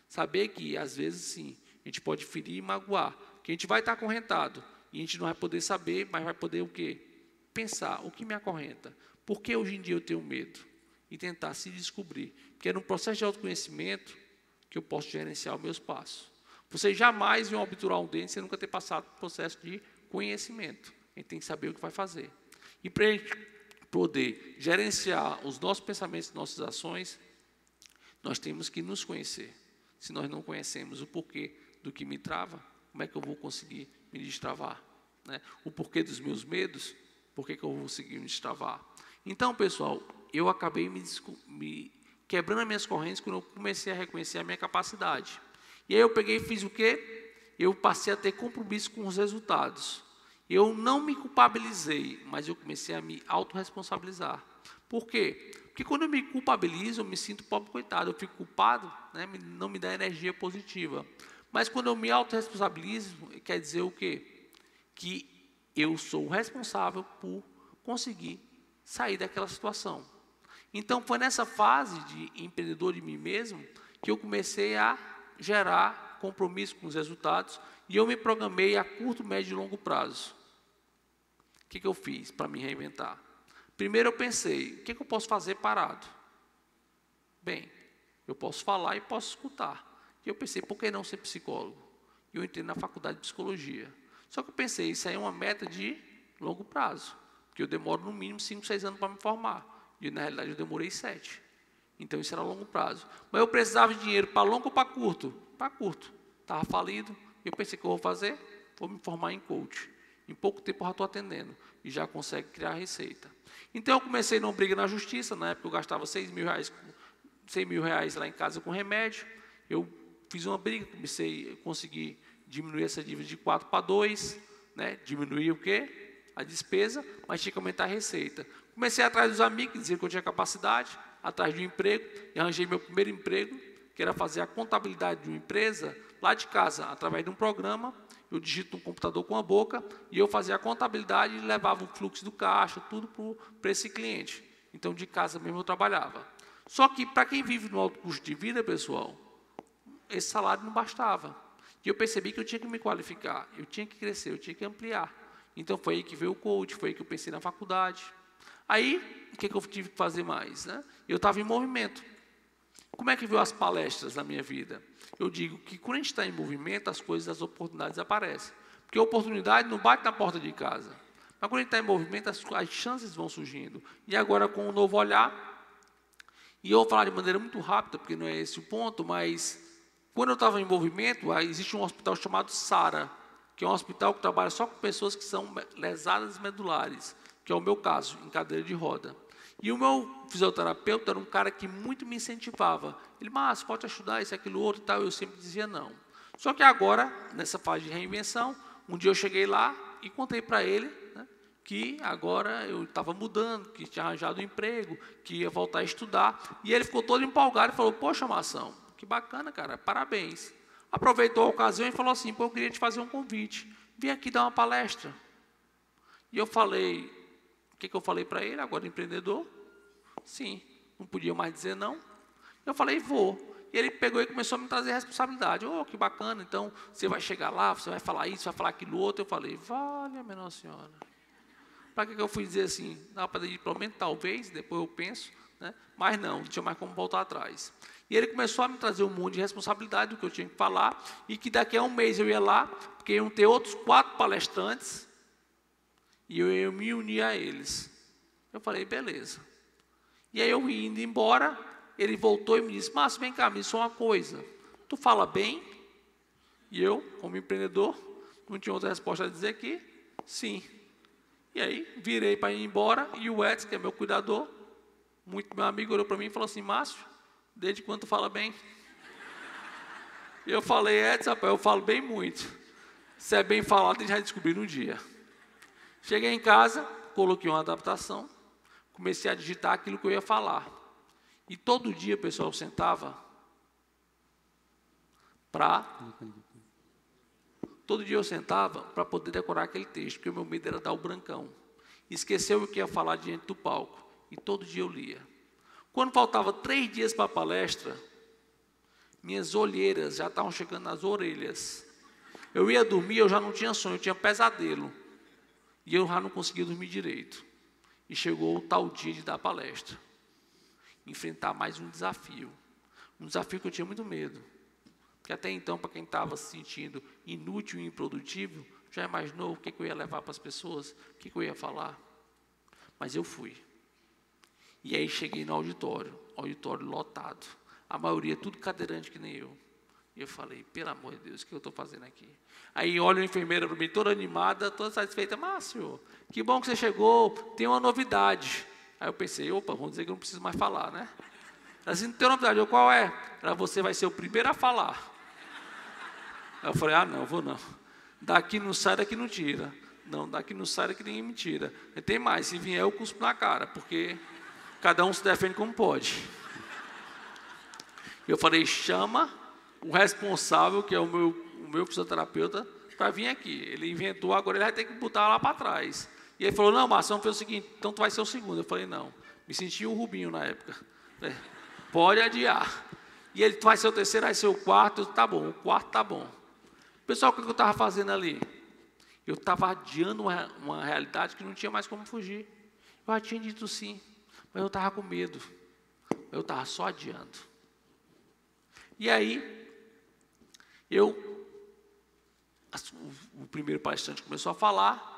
Saber que, às vezes, sim, a gente pode ferir e magoar, que a gente vai estar acorrentado, e a gente não vai poder saber, mas vai poder o quê? Pensar, o que me acorrenta? Por que hoje em dia eu tenho medo? E tentar se descobrir. Porque é no processo de autoconhecimento que eu posso gerenciar os meus passos. Você jamais vai obturar um dente sem nunca ter passado por processo de conhecimento. A gente tem que saber o que vai fazer. E para a gente poder gerenciar os nossos pensamentos e nossas ações, nós temos que nos conhecer. Se nós não conhecemos o porquê do que me trava, como é que eu vou conseguir me destravar? Né? O porquê dos meus medos, por que eu vou conseguir me destravar? Então, pessoal, eu acabei me quebrando as minhas correntes quando eu comecei a reconhecer a minha capacidade. E aí eu peguei e fiz o quê? Eu passei a ter compromisso com os resultados. Eu não me culpabilizei, mas eu comecei a me autorresponsabilizar. Por quê? Porque quando eu me culpabilizo, eu me sinto pobre coitado, eu fico culpado, né, não me dá energia positiva. Mas quando eu me autorresponsabilizo, quer dizer o quê? Que eu sou responsável por conseguir sair daquela situação. Então, foi nessa fase de empreendedor de mim mesmo que eu comecei a gerar compromisso com os resultados e eu me programei a curto, médio e longo prazo. O que eu fiz para me reinventar? Primeiro eu pensei, o que eu posso fazer parado? Bem, eu posso falar e posso escutar. E eu pensei, por que não ser psicólogo? E eu entrei na faculdade de psicologia. Só que eu pensei, isso aí é uma meta de longo prazo, porque eu demoro no mínimo 5, 6 anos para me formar. E na realidade eu demorei 7. Então isso era a longo prazo. Mas eu precisava de dinheiro para longo ou para curto? para curto. Estava falido. Eu pensei, o que eu vou fazer? Vou me formar em coach. Em pouco tempo eu já estou atendendo. E já consegue criar receita. Então eu comecei numa briga na justiça. Na época eu gastava R$6 mil lá em casa com remédio. Eu fiz uma briga, comecei a conseguir diminuir essa dívida de 4 para 2. Né? Diminuir o quê? A despesa, mas tinha que aumentar a receita. Comecei atrás dos amigos, que diziam que eu tinha capacidade, atrás de um emprego, e arranjei meu primeiro emprego, que era fazer a contabilidade de uma empresa, lá de casa, através de um programa. Eu digito no computador com a boca, e eu fazia a contabilidade e levava o fluxo do caixa, tudo para esse cliente. Então, de casa mesmo eu trabalhava. Só que, para quem vive no alto custo de vida, pessoal, esse salário não bastava. E eu percebi que eu tinha que me qualificar, eu tinha que crescer, eu tinha que ampliar. Então, foi aí que veio o coach, foi aí que eu pensei na faculdade. Aí, o que eu tive que fazer mais? Né? Eu estava em movimento. Como é que veio as palestras na minha vida? Eu digo que quando a gente está em movimento, as coisas, as oportunidades aparecem. Porque a oportunidade não bate na porta de casa. Mas quando a gente está em movimento, as chances vão surgindo. E agora, com um novo olhar, e eu vou falar de maneira muito rápida, porque não é esse o ponto, mas quando eu estava em movimento, existe um hospital chamado SARA, que é um hospital que trabalha só com pessoas que são lesadas medulares, que é o meu caso, em cadeira de roda. E o meu fisioterapeuta era um cara que muito me incentivava. Ele, mas pode ajudar, isso, aquilo, outro e tal. Eu sempre dizia não. Só que agora, nessa fase de reinvenção, um dia eu cheguei lá e contei para ele, né, que agora eu estava mudando, que tinha arranjado um emprego, que ia voltar a estudar. E ele ficou todo empolgado e falou, poxa, Marção, que bacana, cara, parabéns. Aproveitou a ocasião e falou assim, pô, eu queria te fazer um convite. Vem aqui dar uma palestra. E eu falei, o que eu falei para ele, agora empreendedor? Sim, não podia mais dizer não. Eu falei, vou. E ele pegou e começou a me trazer responsabilidade. Oh, que bacana, então você vai chegar lá, você vai falar isso, vai falar aquilo outro. Eu falei, vale a menor senhora. Para que eu fui dizer assim? Dá para ir pelo menos, talvez, depois eu penso. Né? Mas não tinha mais como voltar atrás. E ele começou a me trazer um monte de responsabilidade do que eu tinha que falar, e que daqui a um mês eu ia lá, porque iam ter outros 4 palestrantes, e eu ia me unir a eles. Eu falei, beleza. E aí eu indo embora, ele voltou e me disse, Márcio, vem cá, me diz uma coisa. Tu fala bem? E eu, como empreendedor, não tinha outra resposta a dizer que sim. E aí, virei para ir embora, e o Edson, que é meu cuidador, muito meu amigo, olhou para mim e falou assim, Márcio, desde quando tu fala bem? E eu falei, Edson, rapaz, eu falo bem muito. Se é bem falado, a gente vai descobrir no dia. Cheguei em casa, coloquei uma adaptação, comecei a digitar aquilo que eu ia falar. E todo dia, pessoal, eu sentava Todo dia eu sentava para poder decorar aquele texto, porque o meu medo era dar o brancão. Esqueceu o que ia falar diante do palco. E todo dia eu lia. Quando faltava 3 dias para a palestra, minhas olheiras já estavam chegando nas orelhas. Eu ia dormir, eu já não tinha sonho, eu tinha pesadelo. E eu já não conseguia dormir direito. E chegou o tal dia de dar a palestra. Enfrentar mais um desafio. Um desafio que eu tinha muito medo. Porque até então, para quem estava se sentindo inútil e improdutivo, já imaginou o que eu ia levar para as pessoas, o que eu ia falar. Mas eu fui. E aí cheguei no auditório lotado. A maioria tudo cadeirante que nem eu. E eu falei, pelo amor de Deus, o que eu estou fazendo aqui? Aí olha a enfermeira para mim, toda animada, toda satisfeita. Márcio, que bom que você chegou, tem uma novidade. Aí eu pensei, opa, vamos dizer que eu não preciso mais falar, né? Ela disse, não tem novidade. Eu, qual é? Ela, você vai ser o primeiro a falar. Aí eu falei, não, vou não. Daqui não sai, daqui não tira. Não, daqui não sai, daqui ninguém me tira. E tem mais, se vier eu cuspo na cara, porque cada um se defende como pode. Eu falei, chama o responsável, que é o meu fisioterapeuta, para vir aqui. Ele inventou, agora ele vai ter que botar lá para trás. E ele falou, não, Márcio, vamos fazer o seguinte, então tu vai ser o segundo. Eu falei, não. Me senti um Rubinho na época. Pode adiar. E ele, tu vai ser o terceiro, vai ser o quarto. Eu, tá bom, o quarto tá bom. Pessoal, o que eu estava fazendo ali? Eu estava adiando uma realidade que não tinha mais como fugir. Eu já tinha dito sim, mas eu estava com medo. Eu estava só adiando. E aí, o primeiro palestrante começou a falar,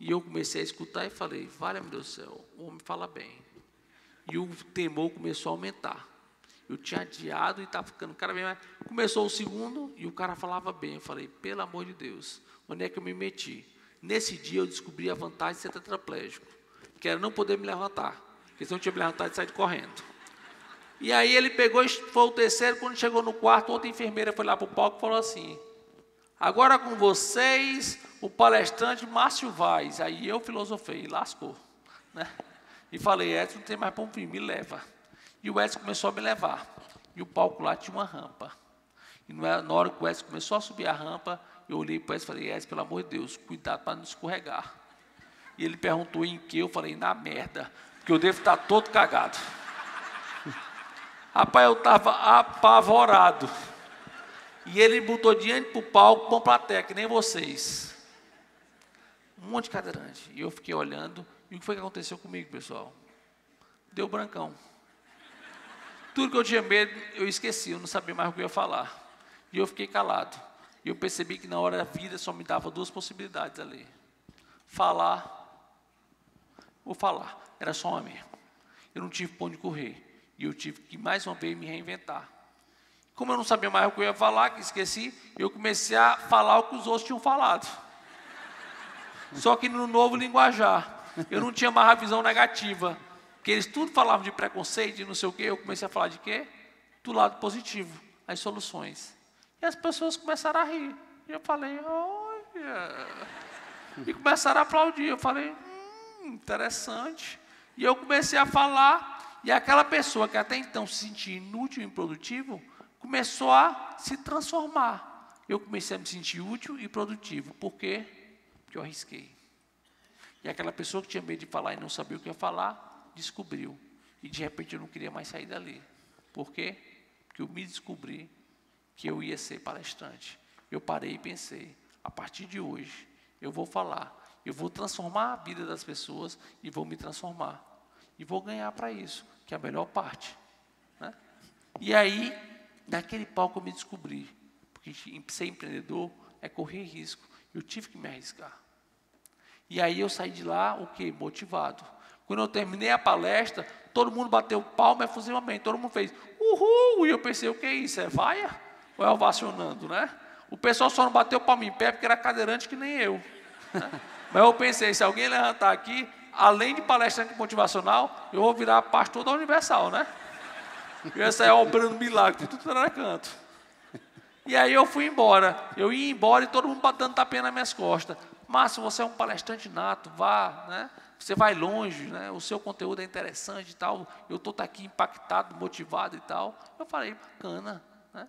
e eu comecei a escutar e falei, vale, meu Deus do céu, o homem fala bem. E o temor começou a aumentar. Eu tinha adiado e estava ficando cada vez mais. Começou o segundo e o cara falava bem. Eu falei, pelo amor de Deus, onde é que eu me meti? Nesse dia eu descobri a vantagem de ser tetraplégico, que era não poder me levantar, porque se eu não tinha me levantado, eu saí correndo. E aí ele pegou, foi o terceiro, quando chegou no quarto, outra enfermeira foi lá para o palco e falou assim, agora com vocês, o palestrante Márcio Vaz. Aí eu filosofei, lascou, né? E falei, Edson, não tem mais para vir, me leva. E o Edson começou a me levar. E o palco lá tinha uma rampa. E na hora que o Edson começou a subir a rampa, eu olhei para o Edson e falei, Edson, pelo amor de Deus, cuidado para não escorregar. E ele perguntou em que, eu falei, na merda, porque eu devo estar todo cagado. Rapaz, eu estava apavorado. E ele botou diante para o palco, com plateia, que nem vocês. Um monte de cadeirante. E eu fiquei olhando. E o que foi que aconteceu comigo, pessoal? Deu brancão. Tudo que eu tinha medo, eu esqueci. Eu não sabia mais o que eu ia falar. E eu fiquei calado. E eu percebi que na hora da vida só me dava duas possibilidades ali. Falar ou falar. Era só uma mesmo. Eu não tive pra onde correr. E eu tive que, mais uma vez, me reinventar. Como eu não sabia mais o que eu ia falar, que esqueci, eu comecei a falar o que os outros tinham falado. Só que no novo linguajar. Eu não tinha mais a visão negativa. Porque eles tudo falavam de preconceito e não sei o quê. Eu comecei a falar de quê? Do lado positivo, as soluções. E as pessoas começaram a rir. E eu falei, olha. E começaram a aplaudir. Eu falei, interessante. E eu comecei a falar. E aquela pessoa que até então se sentia inútil e improdutivo, começou a se transformar. Eu comecei a me sentir útil e produtivo. Por quê? Porque eu arrisquei. E aquela pessoa que tinha medo de falar e não sabia o que ia falar, descobriu. E de repente eu não queria mais sair dali. Por quê? Porque eu me descobri que eu ia ser palestrante. Eu parei e pensei, a partir de hoje, eu vou falar. Eu vou transformar a vida das pessoas e vou me transformar. E vou ganhar para isso, que é a melhor parte, né? E aí, naquele palco eu me descobri. Porque ser empreendedor é correr risco. Eu tive que me arriscar. E aí eu saí de lá, o quê? Motivado. Quando eu terminei a palestra, todo mundo bateu palma efusivamente. Todo mundo fez, uhul! E eu pensei, o que é isso? É vaia? Ou é ovacionando, né? O pessoal só não bateu palma em pé porque era cadeirante que nem eu, né? Mas eu pensei, se alguém levantar aqui, além de palestrante motivacional, eu vou virar pastor da Universal, né? Eu ia sair operando milagre, tudo era canto. E aí eu fui embora. Eu ia embora e todo mundo dando tapinha nas minhas costas. Márcio, você é um palestrante nato, vá, né? Você vai longe, né? O seu conteúdo é interessante e tal. Eu estou aqui impactado, motivado e tal. Eu falei, bacana, né?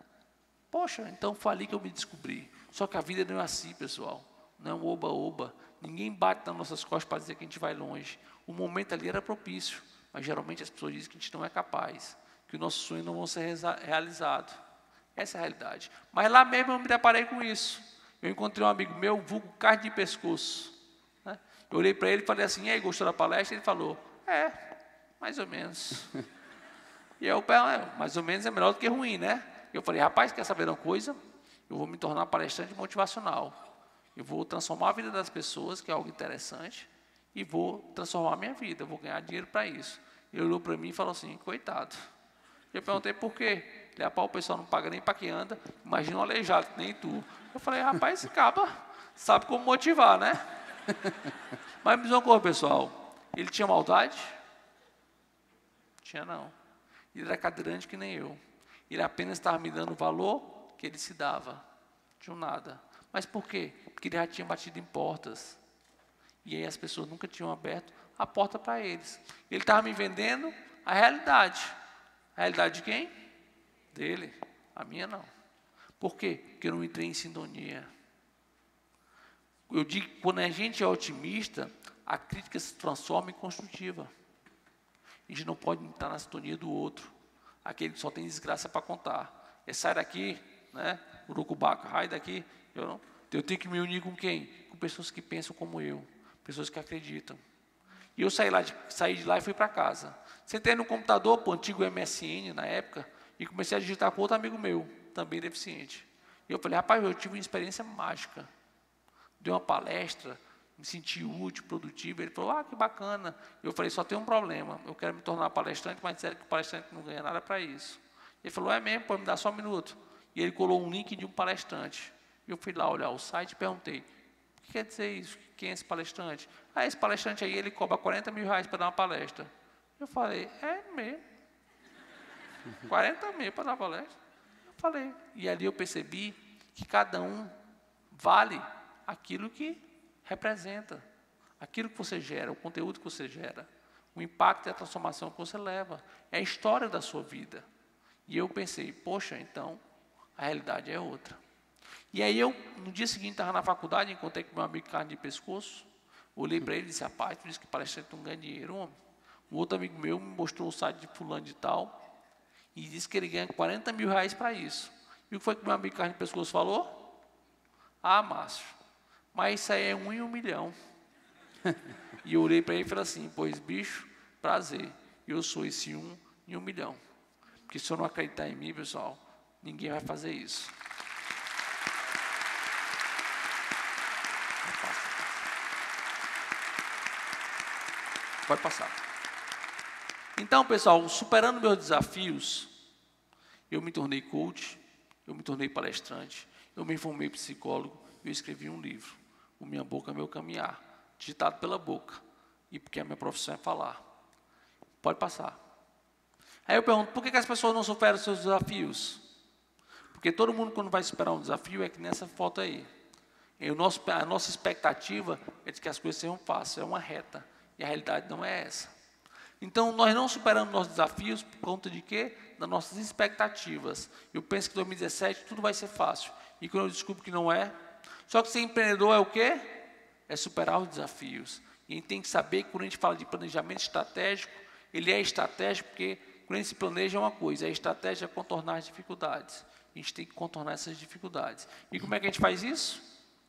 Poxa, então foi ali que eu me descobri. Só que a vida não é assim, pessoal. Não é um oba-oba. Ninguém bate nas nossas costas para dizer que a gente vai longe. O momento ali era propício, mas geralmente as pessoas dizem que a gente não é capaz, que os nossos sonhos não vão ser realizados. Essa é a realidade. Mas lá mesmo eu me deparei com isso. Eu encontrei um amigo meu, vulgo carne de pescoço, né? Eu olhei para ele e falei assim, e aí, gostou da palestra? Ele falou, mais ou menos. E eu, mais ou menos é melhor do que ruim, né? Eu falei, rapaz, quer saber uma coisa? Eu vou me tornar palestrante motivacional. Eu vou transformar a vida das pessoas, que é algo interessante, e vou transformar a minha vida, eu vou ganhar dinheiro para isso. Ele olhou para mim e falou assim, coitado. Eu perguntei por quê. Ele, o pessoal não paga nem para quem anda, imagina um aleijado, nem tu. Eu falei, rapaz, esse caba sabe como motivar, né? Mas me diz uma coisa, pessoal, ele tinha maldade? Tinha não. Ele era cadeirante que nem eu. Ele apenas estava me dando o valor que ele se dava. De um nada. Mas por quê? Porque ele já tinha batido em portas. E aí as pessoas nunca tinham aberto a porta para eles. Ele estava me vendendo a realidade. A realidade de quem? Dele. A minha não. Por quê? Porque eu não entrei em sintonia. Eu digo que quando a gente é otimista, a crítica se transforma em construtiva. A gente não pode estar na sintonia do outro. Aquele que só tem desgraça para contar. É sai daqui, né? Urucubaca, sai daqui. Eu tenho que me unir com quem? Com pessoas que pensam como eu. Pessoas que acreditam. E eu saí de lá e fui para casa. Sentei no computador, o antigo MSN na época, e comecei a digitar com outro amigo meu, também deficiente. E eu falei, rapaz, eu tive uma experiência mágica. Dei uma palestra, me senti útil, produtivo. Ele falou, que bacana. Eu falei, só tem um problema. Eu quero me tornar palestrante, mas disseram que o palestrante não ganha nada para isso. Ele falou, é mesmo, pode me dar só um minuto. E ele colou um link de um palestrante. Eu fui lá olhar o site e perguntei, o que quer dizer isso? Quem é esse palestrante? Ah, esse palestrante aí, ele cobra 40 mil reais para dar uma palestra. Eu falei, é mesmo? 40 mil para dar uma palestra? Eu falei. E ali eu percebi que cada um vale aquilo que representa, aquilo que você gera, o conteúdo que você gera, o impacto e a transformação que você leva. É a história da sua vida. E eu pensei, poxa, então, a realidade é outra. E aí eu, no dia seguinte, estava na faculdade, encontrei com meu amigo carne de pescoço, olhei para ele e disse, rapaz, tu disse que palestrante não ganha dinheiro, homem. Um outro amigo meu me mostrou o site de fulano de tal, e disse que ele ganha 40 mil reais para isso. E o que foi que meu amigo carne de pescoço falou? Ah, Márcio, mas isso aí é 1 em 1 milhão. E eu olhei para ele e falei assim, pois bicho, prazer, eu sou esse 1 em 1 milhão. Porque se eu não acreditar em mim, pessoal, ninguém vai fazer isso. Pode passar. Então, pessoal, superando meus desafios, eu me tornei coach, eu me tornei palestrante, eu me formei psicólogo, eu escrevi um livro, O Minha Boca, Meu Caminhar, digitado pela boca, e porque a minha profissão é falar. Pode passar. Aí eu pergunto, por que as pessoas não superam os seus desafios? Porque todo mundo, quando vai superar um desafio, é que nessa foto aí. A nossa expectativa é de que as coisas sejam fáceis, é uma reta. E a realidade não é essa. Então, nós não superamos nossos desafios por conta de quê? Das nossas expectativas. Eu penso que em 2017 tudo vai ser fácil. E quando eu descubro que não é. Só que ser empreendedor é o quê? É superar os desafios. E a gente tem que saber que quando a gente fala de planejamento estratégico, ele é estratégico porque quando a gente se planeja é uma coisa, a estratégia é contornar as dificuldades. A gente tem que contornar essas dificuldades. E como é que a gente faz isso?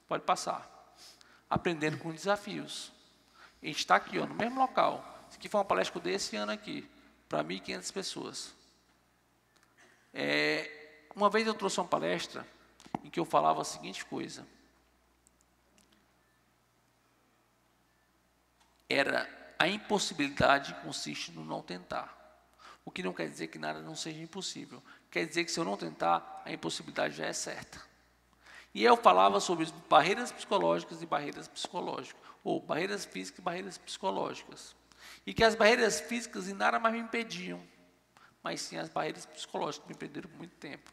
Pode passar. Aprendendo com desafios. A gente está aqui, ó, no mesmo local. Isso aqui foi uma palestra desse ano aqui, para 1.500 pessoas. Uma vez eu trouxe uma palestra em que eu falava a seguinte coisa. Era a impossibilidade consiste no não tentar. O que não quer dizer que nada não seja impossível. Quer dizer que se eu não tentar, a impossibilidade já é certa. E eu falava sobre barreiras psicológicas e barreiras psicológicas, ou barreiras físicas e barreiras psicológicas. E que as barreiras físicas em nada mais me impediam, mas sim as barreiras psicológicas me impediram por muito tempo.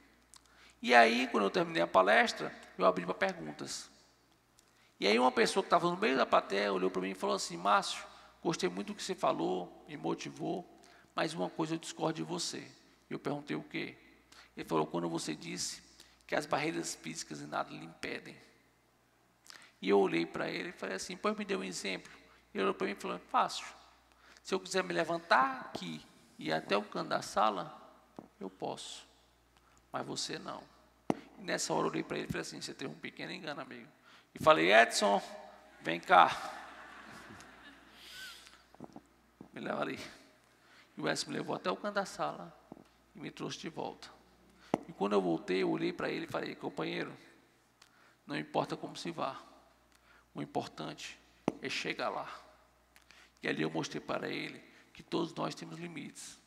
E aí, quando eu terminei a palestra, eu abri para perguntas. E aí uma pessoa que estava no meio da plateia olhou para mim e falou assim, Márcio, gostei muito do que você falou, me motivou, mas uma coisa eu discordo de você. Eu perguntei o quê? Ele falou, quando você disse que as barreiras físicas em nada lhe impedem. E eu olhei para ele e falei assim, pois me dê um exemplo. Ele olhou para mim e falou, fácil. Se eu quiser me levantar aqui e ir até o canto da sala, eu posso. Mas você não. E nessa hora eu olhei para ele e falei assim, você teve um pequeno engano, amigo. E falei, Edson, vem cá. Me leva ali. E o Edson me levou até o canto da sala e me trouxe de volta. E quando eu voltei, eu olhei para ele e falei, companheiro, não importa como se vá. O importante é chegar lá. E ali eu mostrei para ele que todos nós temos limites.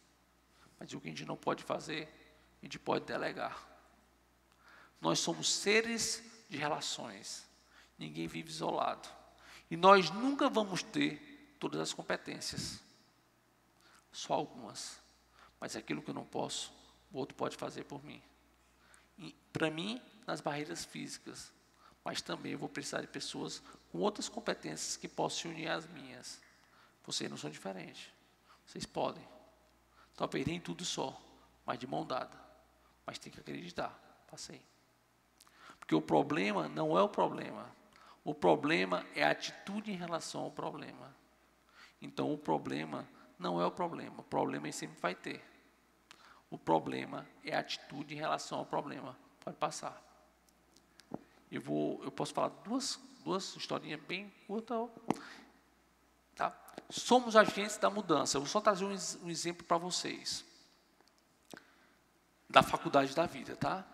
Mas o que a gente não pode fazer, a gente pode delegar. Nós somos seres de relações. Ninguém vive isolado. E nós nunca vamos ter todas as competências. Só algumas. Mas aquilo que eu não posso, o outro pode fazer por mim. Para mim, nas barreiras físicas. Mas também eu vou precisar de pessoas com outras competências que possam se unir às minhas. Vocês não são diferentes. Vocês podem. Talvez nem tudo só, mas de mão dada. Mas tem que acreditar. Passei. Porque o problema não é o problema. O problema é a atitude em relação ao problema. Então, o problema não é o problema. O problema ele sempre vai ter. O problema é a atitude em relação ao problema. Pode passar. Eu posso falar duas historinhas bem curtas. Tá? Somos agentes da mudança. Eu vou só trazer um exemplo para vocês. Da faculdade da vida, tá?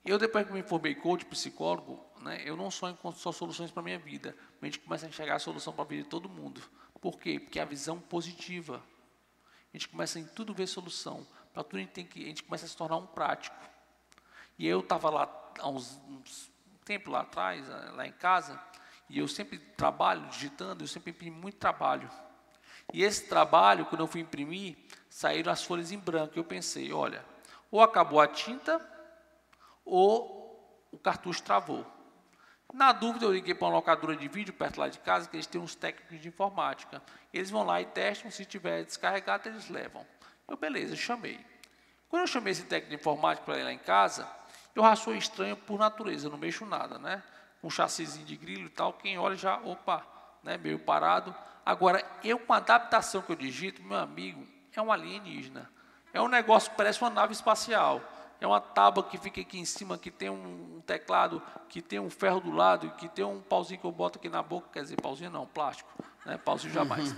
Eu, depois que me formei coach, psicólogo, né, eu não só encontro só soluções para a minha vida, mas a gente começa a enxergar a solução para a vida de todo mundo. Por quê? Porque é a visão positiva. A gente começa em tudo ver solução. Para tudo a gente começa a se tornar um prático. E eu estava lá há um tempo lá atrás, lá em casa, e eu sempre trabalho digitando, eu sempre imprimo muito trabalho. E esse trabalho, quando eu fui imprimir, saíram as folhas em branco. Eu pensei, olha, ou acabou a tinta, ou o cartucho travou. Na dúvida, eu liguei para uma locadora de vídeo perto lá de casa, que eles têm uns técnicos de informática. Eles vão lá e testam, se tiver descarregado, eles levam. Eu, beleza, chamei. Quando eu chamei esse técnico de informática para ir lá em casa, eu já sou estranho por natureza, eu não mexo nada, né? Um chassizinho de grilo e tal, quem olha já, opa, né, meio parado. Agora, eu com a adaptação que eu digito, meu amigo, é um alienígena. É um negócio que parece uma nave espacial. É uma tábua que fica aqui em cima, que tem um teclado, que tem um ferro do lado, que tem um pauzinho que eu boto aqui na boca, quer dizer, pauzinho não, plástico, né? Pauzinho jamais.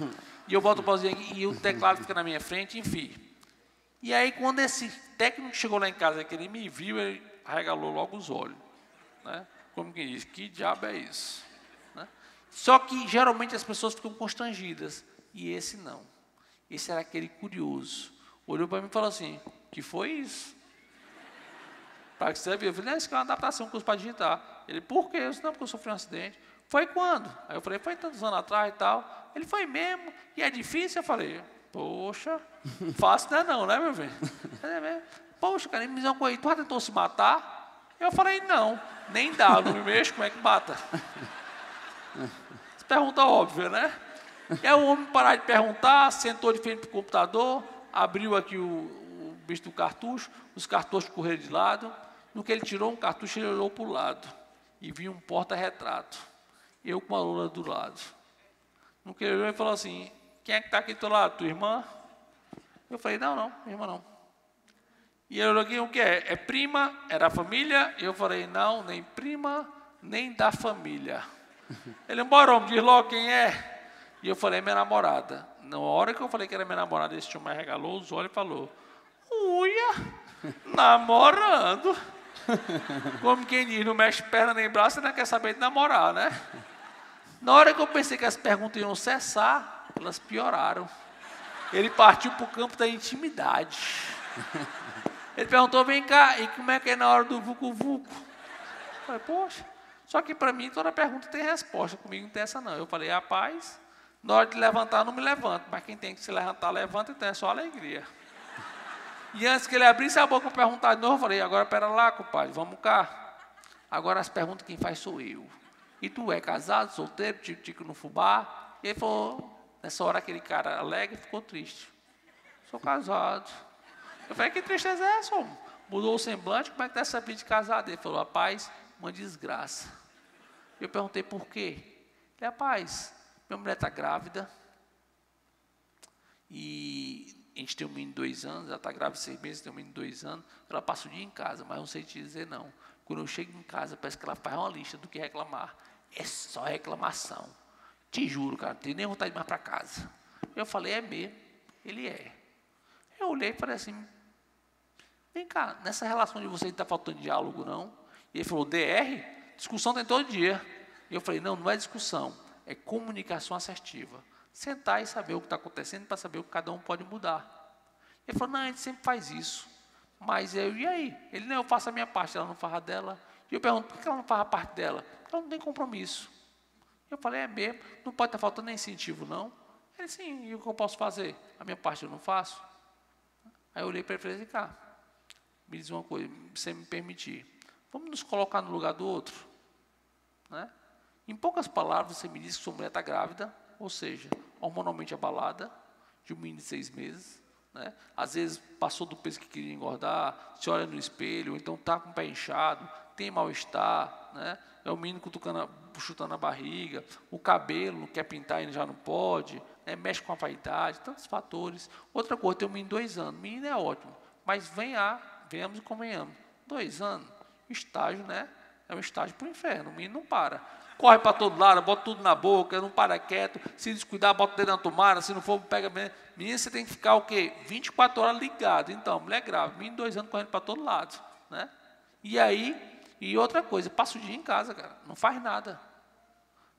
E eu boto o pauzinho aqui e o teclado fica na minha frente, enfim. E aí, quando esse técnico chegou lá em casa, que ele me viu, ele arregalou logo os olhos, né? Como que diz, que diabo é isso? Né? Só que, geralmente, as pessoas ficam constrangidas, e esse não. Esse era aquele curioso. Olhou para mim e falou assim, que foi isso? Para que você viu? Eu falei, não, isso aqui é uma adaptação que eu uso para digitar. Ele, por quê? Eu disse, não, porque eu sofri um acidente. Foi quando? Aí eu falei, foi tantos anos atrás e tal. Ele, foi mesmo? E é difícil? Eu falei, poxa, fácil não é não, né, meu filho? É mesmo. Poxa, cara, ele me disse uma coisa, tu já tentou se matar? Eu falei, não, nem dá, eu não me mexo, como é que mata? Pergunta óbvia, né? E aí o homem parar de perguntar, sentou de frente para o computador, abriu aqui o bicho do cartucho, os cartuchos correram de lado. No que ele tirou um cartucho, ele olhou para o lado e viu um porta-retrato. Eu com a Lula do lado. No que ele olhou, ele falou assim, quem é que está aqui do teu lado? Tua irmã? Eu falei, não, minha irmã não. E ele olhou aqui, o que é? É prima? Era família? Eu falei, não, nem prima, nem da família. Ele, bora, homem, diz logo quem é. E eu falei, minha namorada. Na hora que eu falei que era minha namorada, esse tio me regalou os olhos e falou, uia, namorando. Como quem diz, não mexe perna nem braço, você não quer saber de namorar, né? Na hora que eu pensei que as perguntas iam cessar, elas pioraram. Ele partiu para o campo da intimidade. Ele perguntou, vem cá, e como é que é na hora do vucu-vucu? Eu falei, poxa, só que para mim toda pergunta tem resposta, comigo não tem essa não. Eu falei, rapaz, na hora de levantar não me levanto, mas quem tem que se levantar, levanta, então é só alegria. E antes que ele abrisse a boca para perguntar de novo, eu falei, agora pera lá, compadre, vamos cá. Agora as perguntas quem faz sou eu. E tu é casado, solteiro, tico-tico no fubá? E ele falou, nessa hora aquele cara alegre ficou triste. Sou casado. Eu falei, que tristeza é essa, homem? Mudou o semblante, como é que tá essa vida de casado? Ele falou, rapaz, uma desgraça. Eu perguntei por quê? Ele, rapaz, minha mulher está grávida. E a gente tem um menino de 2 anos, ela está grávida 6 meses, tem um menino de 2 anos. Ela passa o dia em casa, mas não sei te dizer não. Quando eu chego em casa, parece que ela faz uma lista do que reclamar. É só reclamação. Te juro, cara, não tenho nem vontade de ir mais para casa. Eu falei, é mesmo. Ele é. Eu olhei e falei assim, vem cá, nessa relação de vocês está faltando diálogo, não? E ele falou, DR? Discussão tem todo dia. E eu falei, não, não é discussão, é comunicação assertiva. Sentar e saber o que está acontecendo para saber o que cada um pode mudar. Ele falou, não, a gente sempre faz isso. Mas eu, e aí? Ele, não, eu faço a minha parte, ela não faz a dela. E eu pergunto, por que ela não faz a parte dela? Porque ela não tem compromisso. Eu falei, é mesmo, não pode estar faltando nem incentivo, não? Ele, sim, e o que eu posso fazer? A minha parte eu não faço? Aí eu olhei para ele e falei, vem cá, me diz uma coisa, se você me permitir, vamos nos colocar no lugar do outro? Né? Em poucas palavras, você me diz que sua mulher está grávida, ou seja, hormonalmente abalada, de um menino de 6 meses, né? Às vezes passou do peso que queria engordar, se olha no espelho, ou então está com o pé inchado, tem mal-estar, né? É o menino chutando a barriga, o cabelo não quer pintar e já não pode, né? Mexe com a vaidade, tantos fatores. Outra coisa, tem um menino de 2 anos, menino é ótimo, mas venhamos e convenhamos, 2 anos, estágio, né? É um estágio para o inferno, o menino não para. Corre para todo lado, bota tudo na boca, não para quieto, se descuidar, bota o dedo na tomada, se não for, pega... Menino, você tem que ficar o quê? 24 horas ligado. Então, mulher grávida, menino de 2 anos correndo para todo lado, né? E aí, e outra coisa, passa o dia em casa, cara, não faz nada.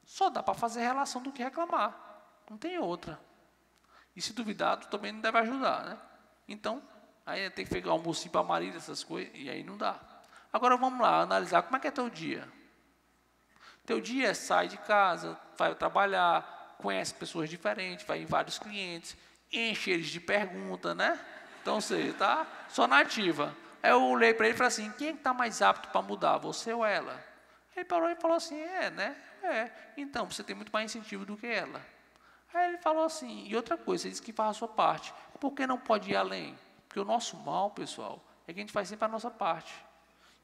Só dá para fazer relação do que reclamar, não tem outra. E se duvidar, tu também não deve ajudar, né? Então, Aí tem que pegar um almocinho para marido, essas coisas, e aí não dá. Agora vamos lá, analisar como é que é teu dia. Teu dia é sai de casa, vai trabalhar, conhece pessoas diferentes, vai em vários clientes, enche eles de perguntas, né? Então você está só na ativa. Aí eu olhei para ele e falei assim, quem está mais apto para mudar, você ou ela? Ele parou e falou assim, né? Então, você tem muito mais incentivo do que ela. Aí ele falou assim, e outra coisa, ele disse que faz a sua parte. Por que não pode ir além? Porque o nosso mal, pessoal, é que a gente faz sempre a nossa parte.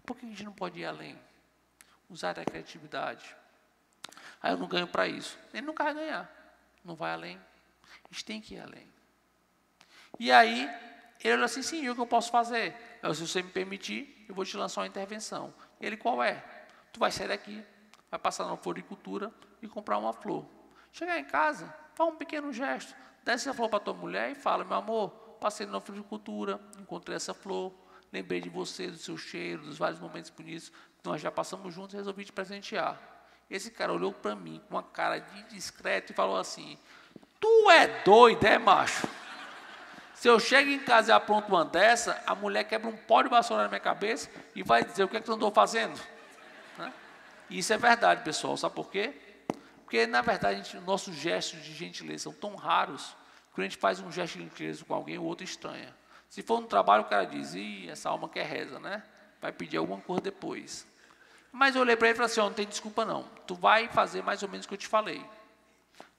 Por que a gente não pode ir além? Usar a criatividade. Aí eu não ganho para isso. Ele nunca vai ganhar. Não vai além. A gente tem que ir além. E aí, ele falou assim, sim, o que eu posso fazer? Eu, se você me permitir, eu vou te lançar uma intervenção. Ele, qual é? Tu vai sair daqui, vai passar na floricultura e comprar uma flor. Chegar em casa, faz um pequeno gesto. Desce a flor para tua mulher e fala, meu amor, passei na floricultura, encontrei essa flor, lembrei de você, do seu cheiro, dos vários momentos bonitos que nós já passamos juntos e resolvi te presentear. Esse cara olhou para mim com uma cara de discreto e falou assim, tu é doido, macho? Se eu chego em casa e apronto uma dessa, a mulher quebra um pó de vassoura na minha cabeça e vai dizer, o que é que eu andou fazendo? Né? E isso é verdade, pessoal, sabe por quê? Porque, na verdade, nossos gestos de gentileza são tão raros, que quando a gente faz um gesto de gentileza com alguém, o outro estranha. Se for no trabalho, o cara diz, essa alma quer reza, né? Vai pedir alguma coisa depois. Mas eu olhei para ele e falei assim, não tem desculpa não. Tu vai fazer mais ou menos o que eu te falei.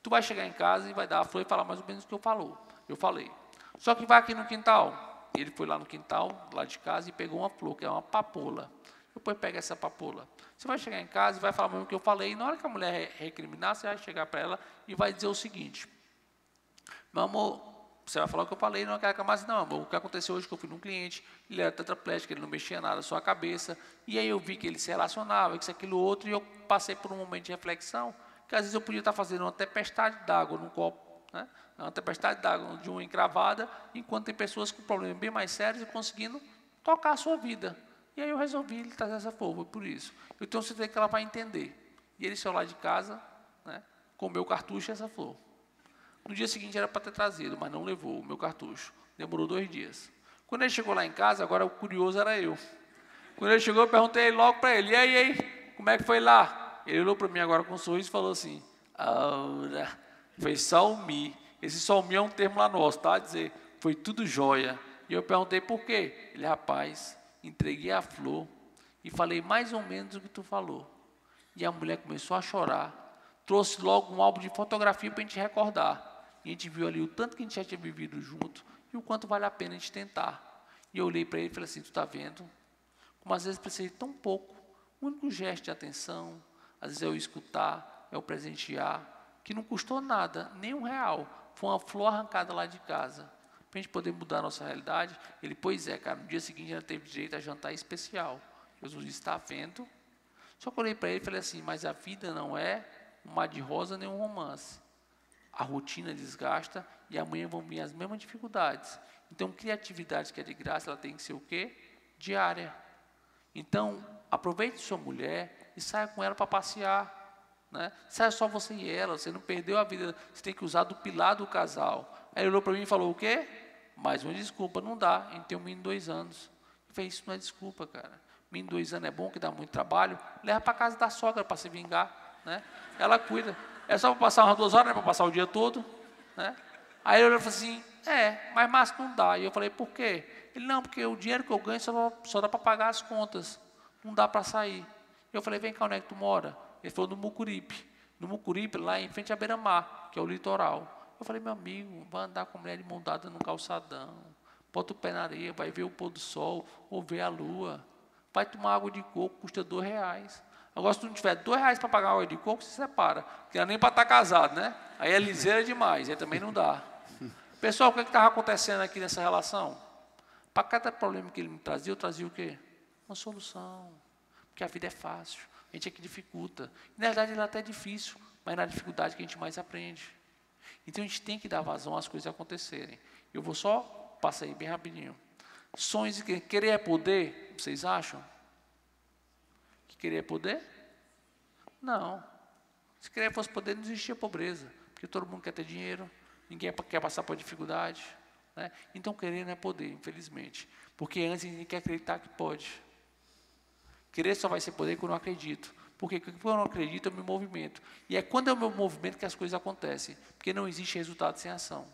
Tu vai chegar em casa e vai dar a flor e falar mais ou menos o que eu falei. Só que vai aqui no quintal. Ele foi lá no quintal, lá de casa, e pegou uma flor, que é uma papoula. Depois pega essa papoula. Você vai chegar em casa e vai falar mesmo o que eu falei. E na hora que a mulher recriminar, você vai chegar para ela e vai dizer o seguinte. Meu amor, você vai falar o que eu falei, não quer mais, não, amor, o que aconteceu hoje que eu fui num cliente, ele era tetraplégico, ele não mexia nada, só a cabeça, e aí eu vi que ele se relacionava, isso, aquilo, outro, e eu passei por um momento de reflexão, que às vezes eu podia estar fazendo uma tempestade d'água num copo, né? Uma tempestade d'água de uma encravada, enquanto tem pessoas com problemas bem mais sérios e conseguindo tocar a sua vida. E aí eu resolvi lhe trazer essa flor, por isso. Eu tenho certeza que ela vai entender. E ele saiu lá de casa, né, com o meu cartucho e essa flor. No dia seguinte era para ter trazido, mas não levou o meu cartucho. Demorou 2 dias. Quando ele chegou lá em casa, agora o curioso era eu. Quando ele chegou, eu perguntei logo para ele, e aí, como é que foi lá? Ele olhou para mim agora com um sorriso e falou assim, foi salmi. Esse salmi é um termo lá nosso, tá? Dizer, foi tudo jóia. E eu perguntei por quê? Ele, rapaz, entreguei a flor e falei mais ou menos o que tu falou. E a mulher começou a chorar, trouxe logo um álbum de fotografia para a gente recordar. E a gente viu ali o tanto que a gente já tinha vivido junto e o quanto vale a pena a gente tentar. E eu olhei para ele e falei assim, tu está vendo? Como às vezes precisa de tão pouco, um único gesto de atenção, às vezes é o escutar, é o presentear, que não custou nada, nem R$1. Foi uma flor arrancada lá de casa. Para a gente poder mudar a nossa realidade, ele, pois é, cara, no dia seguinte já teve direito a jantar especial. Jesus disse, está vendo? Só que eu olhei para ele e falei assim, mas a vida não é um mar de rosa nem um romance. A rotina desgasta e amanhã vão vir as mesmas dificuldades. Então, criatividade que é de graça, ela tem que ser o quê? Diária. Então, aproveite sua mulher e saia com ela para passear. Né? Saia só você e ela, você não perdeu a vida, você tem que usar do pilar do casal. Aí ele olhou para mim e falou, o quê? Mais uma desculpa, não dá, a gente tem um menino de 2 anos. Eu falei, isso não é desculpa, cara. Menino de 2 anos é bom, que dá muito trabalho, leva para casa da sogra para se vingar. Né? Ela cuida. É só para passar umas 2 horas, não é para passar o dia todo. Né? Aí ele olhou e falou assim, mas Márcio não dá. E eu falei, por quê? Ele, não, porque o dinheiro que eu ganho só dá para pagar as contas. Não dá para sair. Eu falei, vem cá, onde é que tu mora? Ele falou, no Mucuripe. No Mucuripe, lá em frente à beira-mar, que é o litoral. Eu falei, meu amigo, vai andar com mulher de mão dada no calçadão. Bota o pé na areia, vai ver o pôr do sol, ou ver a lua. Vai tomar água de coco, custa R$2. Agora, se tu não tiver R$2 para pagar água de coco, se separa. Porque não é nem para estar casado, né? Aí é liseira demais, aí também não dá. Pessoal, o que estava acontecendo aqui nessa relação? Para cada problema que ele me trazia, eu trazia o quê? Uma solução. Porque a vida é fácil, a gente é que dificulta. Na verdade, ela é até difícil, mas é na dificuldade que a gente mais aprende. Então, a gente tem que dar vazão às coisas acontecerem. Eu vou só passar aí bem rapidinho. Sonhos e querer é poder, vocês acham? Que querer é poder? Não. Se querer fosse poder, não existia pobreza. Porque todo mundo quer ter dinheiro, ninguém quer passar por dificuldade. né? Então, querer não é poder, infelizmente. Porque antes a gente quer acreditar que pode. Querer só vai ser poder quando eu acredito. Porque quando eu não acredito, eu me movimento. E é quando eu me movimento que as coisas acontecem. Porque não existe resultado sem ação.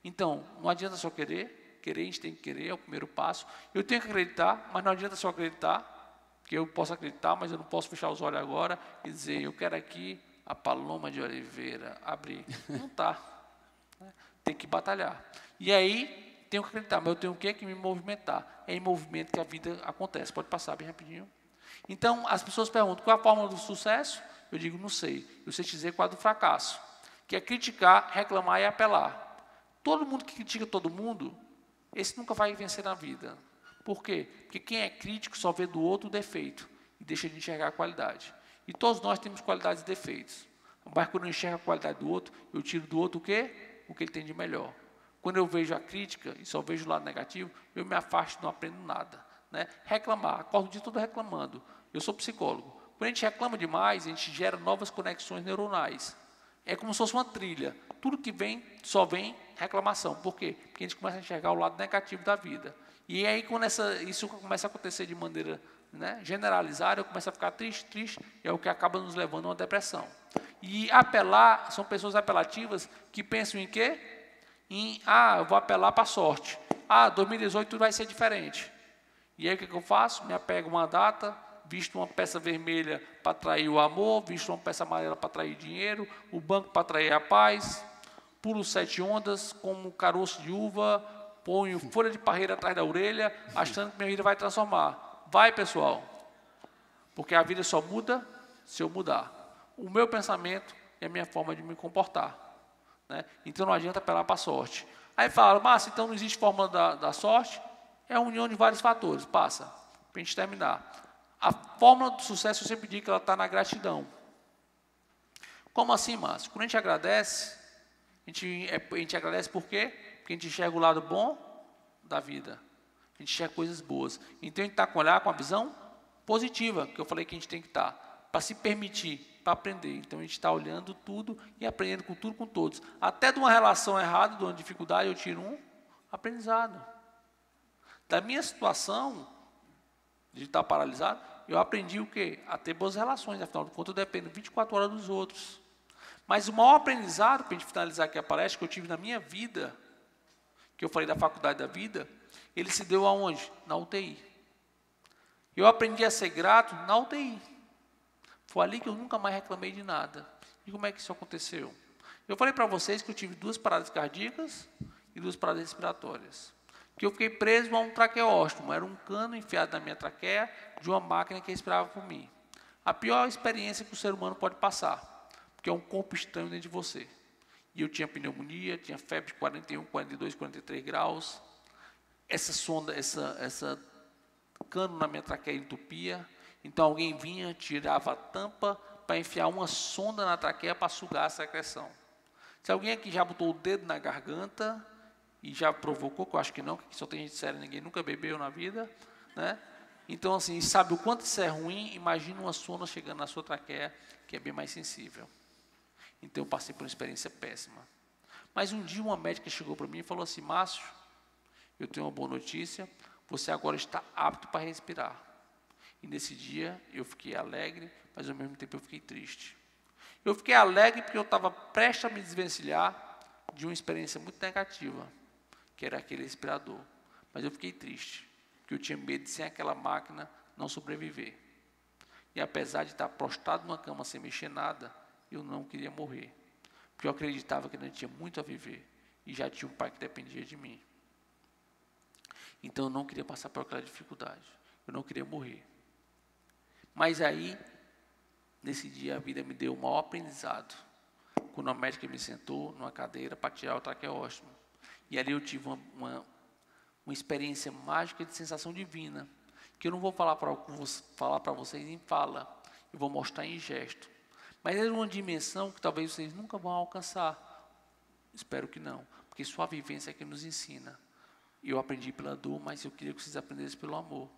Então, não adianta só querer. Querer, a gente tem que querer, é o primeiro passo. Eu tenho que acreditar, mas não adianta só acreditar. Porque eu posso acreditar, mas eu não posso fechar os olhos agora e dizer, eu quero aqui a Paloma de Oliveira abrir. Não está. Tem que batalhar. E aí, tenho que acreditar, mas eu tenho o quê? Que me movimentar. É em movimento que a vida acontece. Pode passar bem rapidinho. Então, as pessoas perguntam, qual é a fórmula do sucesso? Eu digo, não sei. Eu sei te dizer qual é a do fracasso. Que é criticar, reclamar e apelar. Todo mundo que critica todo mundo, esse nunca vai vencer na vida. Por quê? Porque quem é crítico só vê do outro o defeito e deixa de enxergar a qualidade. E todos nós temos qualidades e defeitos. Mas quando eu enxergo a qualidade do outro, eu tiro do outro o quê? O que ele tem de melhor. Quando eu vejo a crítica e só vejo o lado negativo, eu me afasto e não aprendo nada. Né? Reclamar, acordo de tudo reclamando. Eu sou psicólogo. Quando a gente reclama demais, a gente gera novas conexões neuronais. É como se fosse uma trilha. Tudo que vem, só vem reclamação. Por quê? Porque a gente começa a enxergar o lado negativo da vida. E aí, quando isso começa a acontecer de maneira, né, generalizada, eu começo a ficar triste, e é o que acaba nos levando a uma depressão. E apelar, são pessoas apelativas que pensam em quê? Eu vou apelar para a sorte. 2018 tudo vai ser diferente. E aí, o que eu faço? Me apego a uma data, visto uma peça vermelha para atrair o amor, visto uma peça amarela para atrair dinheiro, o banco para atrair a paz, pulo 7 ondas, como caroço de uva, ponho folha de parreira atrás da orelha, achando que minha vida vai transformar. Vai, pessoal. Porque a vida só muda se eu mudar. O meu pensamento e a minha forma de me comportar. Né? Então não adianta apelar para a sorte. Aí fala, Márcio, então não existe fórmula da sorte? É a união de vários fatores. Passa, para a gente terminar. A fórmula do sucesso, eu sempre digo que ela está na gratidão. Como assim, Márcio? Quando a gente agradece, a gente agradece por quê? Porque a gente enxerga o lado bom da vida. A gente enxerga coisas boas. Então, a gente está com olhar com a visão positiva, que eu falei que a gente tem que estar, para se permitir, para aprender. Então, a gente está olhando tudo e aprendendo com tudo, com todos. Até de uma relação errada, de uma dificuldade, eu tiro um aprendizado. Da minha situação de estar paralisado, eu aprendi o quê? A ter boas relações. Afinal de contas, eu dependo 24 horas dos outros. Mas o maior aprendizado, para a gente finalizar aqui a palestra, que eu tive na minha vida, que eu falei da faculdade da vida, ele se deu aonde? Na UTI. Eu aprendi a ser grato na UTI. Foi ali que eu nunca mais reclamei de nada. E como é que isso aconteceu? Eu falei para vocês que eu tive 2 paradas cardíacas e 2 paradas respiratórias. Que eu fiquei preso a um traqueóstomo. Era um cano enfiado na minha traqueia de uma máquina que respirava por mim. A pior experiência que o ser humano pode passar. Porque é um corpo estranho dentro de você. E eu tinha pneumonia, tinha febre de 41, 42, 43 graus. Essa sonda, essa cano na minha traqueia entupia. Então alguém vinha, tirava a tampa para enfiar uma sonda na traqueia para sugar a secreção. Se alguém aqui já botou o dedo na garganta e já provocou, que eu acho que não, que só tem gente séria, ninguém nunca bebeu na vida, né? Então, assim, sabe o quanto isso é ruim? Imagina uma sonda chegando na sua traqueia, que é bem mais sensível. Então, eu passei por uma experiência péssima. Mas um dia uma médica chegou para mim e falou assim, Márcio, eu tenho uma boa notícia, você agora está apto para respirar. E nesse dia eu fiquei alegre, mas ao mesmo tempo eu fiquei triste. Eu fiquei alegre porque eu estava prestes a me desvencilhar de uma experiência muito negativa, que era aquele respirador. Mas eu fiquei triste, porque eu tinha medo de, sem aquela máquina, não sobreviver. E apesar de estar prostrado numa cama sem mexer nada, eu não queria morrer. Porque eu acreditava que ainda tinha muito a viver. E já tinha um pai que dependia de mim. Então eu não queria passar por aquela dificuldade. Eu não queria morrer. Mas aí, nesse dia, a vida me deu o maior aprendizado. Quando a médica me sentou numa cadeira para tirar o traqueóstomo. E ali eu tive uma experiência mágica de sensação divina. Que eu não vou falar para vocês em fala. Eu vou mostrar em gesto. Mas é uma dimensão que talvez vocês nunca vão alcançar. Espero que não. Porque só a vivência é que nos ensina. Eu aprendi pela dor, mas eu queria que vocês aprendessem pelo amor.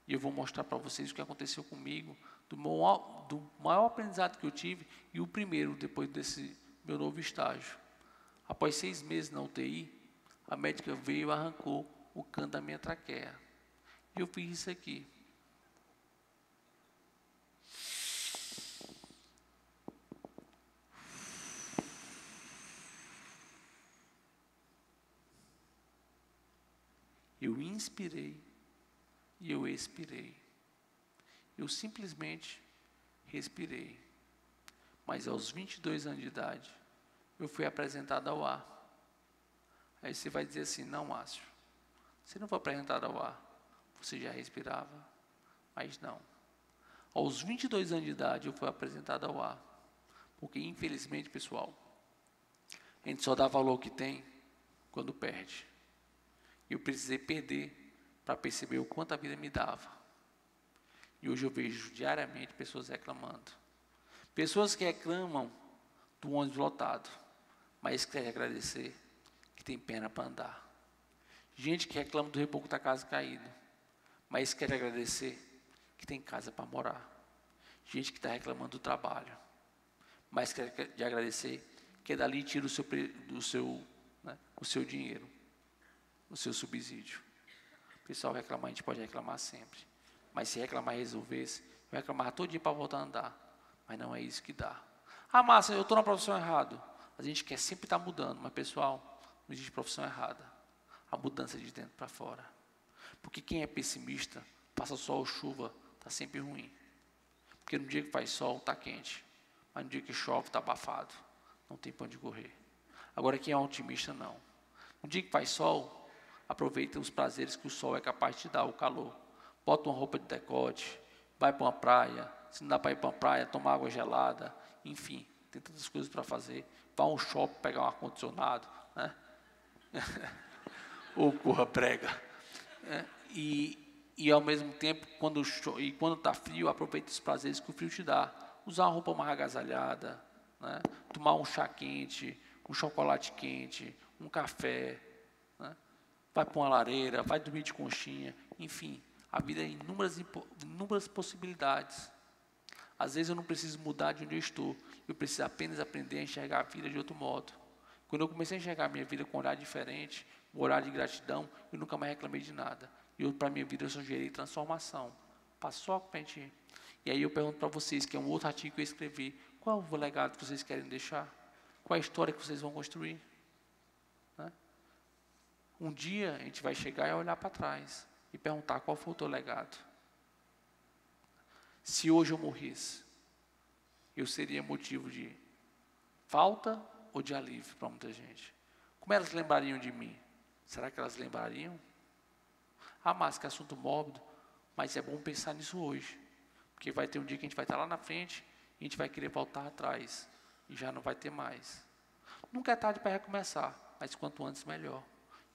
E eu vou mostrar para vocês o que aconteceu comigo, do maior aprendizado que eu tive, e o primeiro, depois desse meu novo estágio. Após 6 meses na UTI, a médica veio e arrancou o canto da minha traqueia. E eu fiz isso aqui. Eu inspirei e eu expirei. Eu simplesmente respirei. Mas aos 22 anos de idade, eu fui apresentado ao ar. Aí você vai dizer assim, não, Márcio, você não foi apresentado ao ar. Você já respirava, mas não. Aos 22 anos de idade, eu fui apresentado ao ar. Porque, infelizmente, pessoal, a gente só dá valor ao que tem quando perde. Eu precisei perder para perceber o quanto a vida me dava. E hoje eu vejo diariamente pessoas reclamando. Pessoas que reclamam do ônibus lotado, mas querem agradecer que tem perna para andar. Gente que reclama do reboco da casa caído, mas quer agradecer que tem casa para morar. Gente que está reclamando do trabalho, mas quer agradecer que dali tira o seu dinheiro, o seu subsídio. Pessoal, reclamar, a gente pode reclamar sempre. Mas se reclamar e resolvesse, eu reclamava todo dia para voltar a andar. Mas não é isso que dá. Ah, Márcio, eu estou na profissão errada. A gente quer sempre estar mudando, mas pessoal, não existe profissão errada. A mudança é de dentro para fora. Porque quem é pessimista, passa sol ou chuva, está sempre ruim. Porque no dia que faz sol, está quente. Mas no dia que chove, está abafado. Não tem para onde correr. Agora, quem é otimista, não. No dia que faz sol, aproveita os prazeres que o sol é capaz de te dar, o calor. Bota uma roupa de decote, vai para uma praia. Se não dá para ir para uma praia, tomar água gelada. Enfim, tem tantas coisas para fazer. Vá a um shopping, pegar um ar-condicionado, né? Ou corra prega. E ao mesmo tempo, quando está frio, aproveita os prazeres que o frio te dá. Usar uma roupa mais agasalhada, né? Tomar um chá quente, um chocolate quente, um café, né? Vai para uma lareira, vai dormir de conchinha, enfim, a vida é inúmeras possibilidades. Às vezes eu não preciso mudar de onde eu estou, eu preciso apenas aprender a enxergar a vida de outro modo. Quando eu comecei a enxergar a minha vida com um olhar diferente, um olhar de gratidão, eu nunca mais reclamei de nada. E para a minha vida eu só gerei transformação. Passou a gente. E aí eu pergunto para vocês, que é um outro artigo que eu escrevi, qual é o legado que vocês querem deixar? Qual é a história que vocês vão construir? Né? Um dia a gente vai chegar e olhar para trás e perguntar qual foi o teu legado. Se hoje eu morresse, eu seria motivo de falta ou de alívio para muita gente? Como elas lembrariam de mim? Será que elas lembrariam? Ah, mas que assunto mórbido, mas é bom pensar nisso hoje, porque vai ter um dia que a gente vai estar lá na frente e a gente vai querer voltar atrás e já não vai ter mais. Nunca é tarde para recomeçar, mas quanto antes melhor.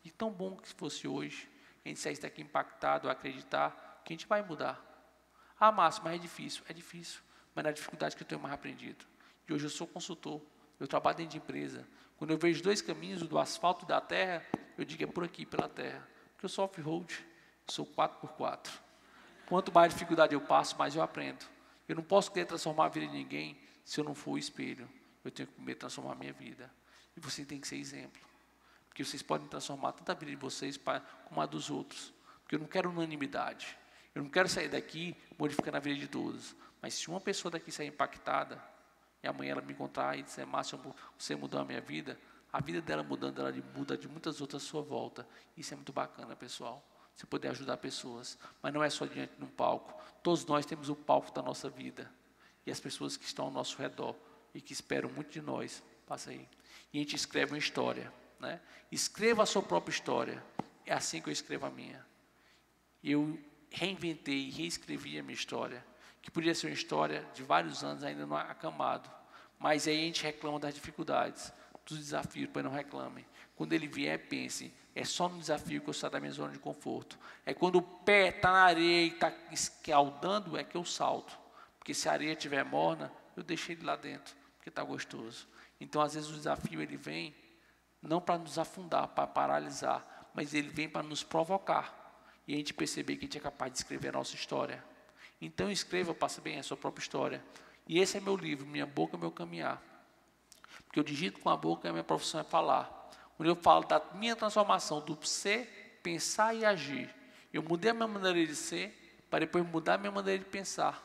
E tão bom que se fosse hoje, a gente saísse daqui impactado a acreditar que a gente vai mudar. Ah, Márcio, mas é difícil, mas na dificuldade que eu tenho mais aprendido. E hoje eu sou consultor, eu trabalho dentro de empresa. Quando eu vejo 2 caminhos, o do asfalto e da terra, eu digo é por aqui, pela terra. Porque eu sou off-road, sou 4x4. Quanto mais dificuldade eu passo, mais eu aprendo. Eu não posso querer transformar a vida de ninguém se eu não for o espelho. Eu tenho que primeiro transformar a minha vida. E você tem que ser exemplo. Porque vocês podem transformar tanto a vida de vocês como a dos outros. Porque eu não quero unanimidade. Eu não quero sair daqui modificando a vida de todos. Mas se uma pessoa daqui sair impactada, e amanhã ela me encontrar e dizer, Márcio, você mudou a minha vida, a vida dela mudando, ela muda de muitas outras à sua volta. Isso é muito bacana, pessoal. Você poder ajudar pessoas. Mas não é só diante de um palco. Todos nós temos o palco da nossa vida. E as pessoas que estão ao nosso redor e que esperam muito de nós, passa aí. E a gente escreve uma história, né? Escreva a sua própria história. É assim que eu escrevo a minha. Eu reinventei e reescrevi a minha história, que podia ser uma história de vários anos ainda não acamado. Mas aí a gente reclama das dificuldades, dos desafios, pois não reclamem. Quando ele vier, pense, é só no desafio que eu saio da minha zona de conforto. É quando o pé está na areia e está escaldando, é que eu salto. Porque se a areia estiver morna, eu deixei ele lá dentro, porque está gostoso. Então, às vezes, o desafio ele vem, não para nos afundar, para paralisar, mas ele vem para nos provocar. E a gente perceber que a gente é capaz de escrever a nossa história. Então, escreva, passe bem a sua própria história. E esse é meu livro, Minha Boca, Meu Caminhar. Porque eu digito com a boca e a minha profissão é falar. Quando eu falo da minha transformação do ser, pensar e agir, eu mudei a minha maneira de ser para depois mudar a minha maneira de pensar.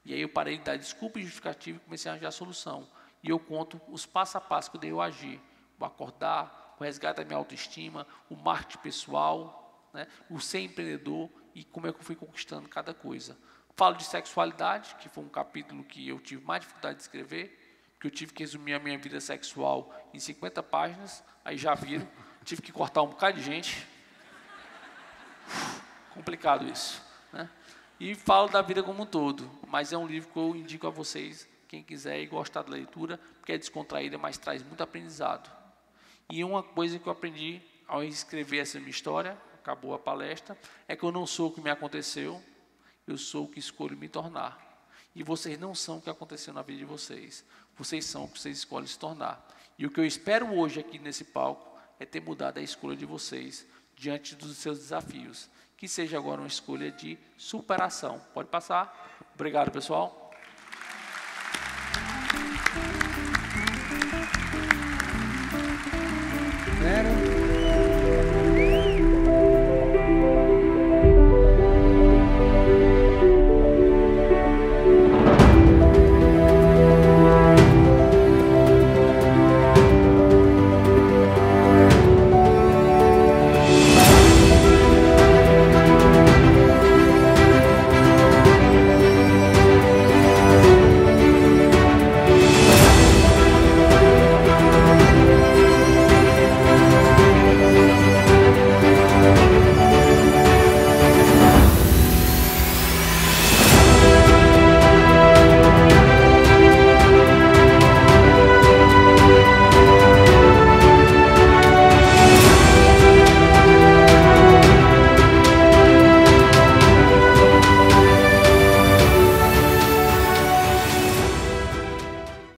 E aí eu parei de dar desculpa e justificativa e comecei a arranjar a solução. E eu conto os passo a passo que eu dei eu agir. O acordar, o resgate da minha autoestima, o marketing pessoal, né, o ser empreendedor e como é que eu fui conquistando cada coisa. Falo de sexualidade, que foi um capítulo que eu tive mais dificuldade de escrever, porque eu tive que resumir a minha vida sexual em 50 páginas, aí já viram, tive que cortar um bocado de gente. Complicado isso, né? E falo da vida como um todo, mas é um livro que eu indico a vocês, quem quiser e gostar da leitura, porque é descontraída, mas traz muito aprendizado. E uma coisa que eu aprendi ao escrever essa minha história, acabou a palestra, é que eu não sou o que me aconteceu, eu sou o que escolho me tornar. E vocês não são o que aconteceu na vida de vocês, vocês são o que vocês escolhem se tornar. E o que eu espero hoje aqui nesse palco é ter mudado a escolha de vocês diante dos seus desafios. Que seja agora uma escolha de superação. Pode passar. Obrigado, pessoal.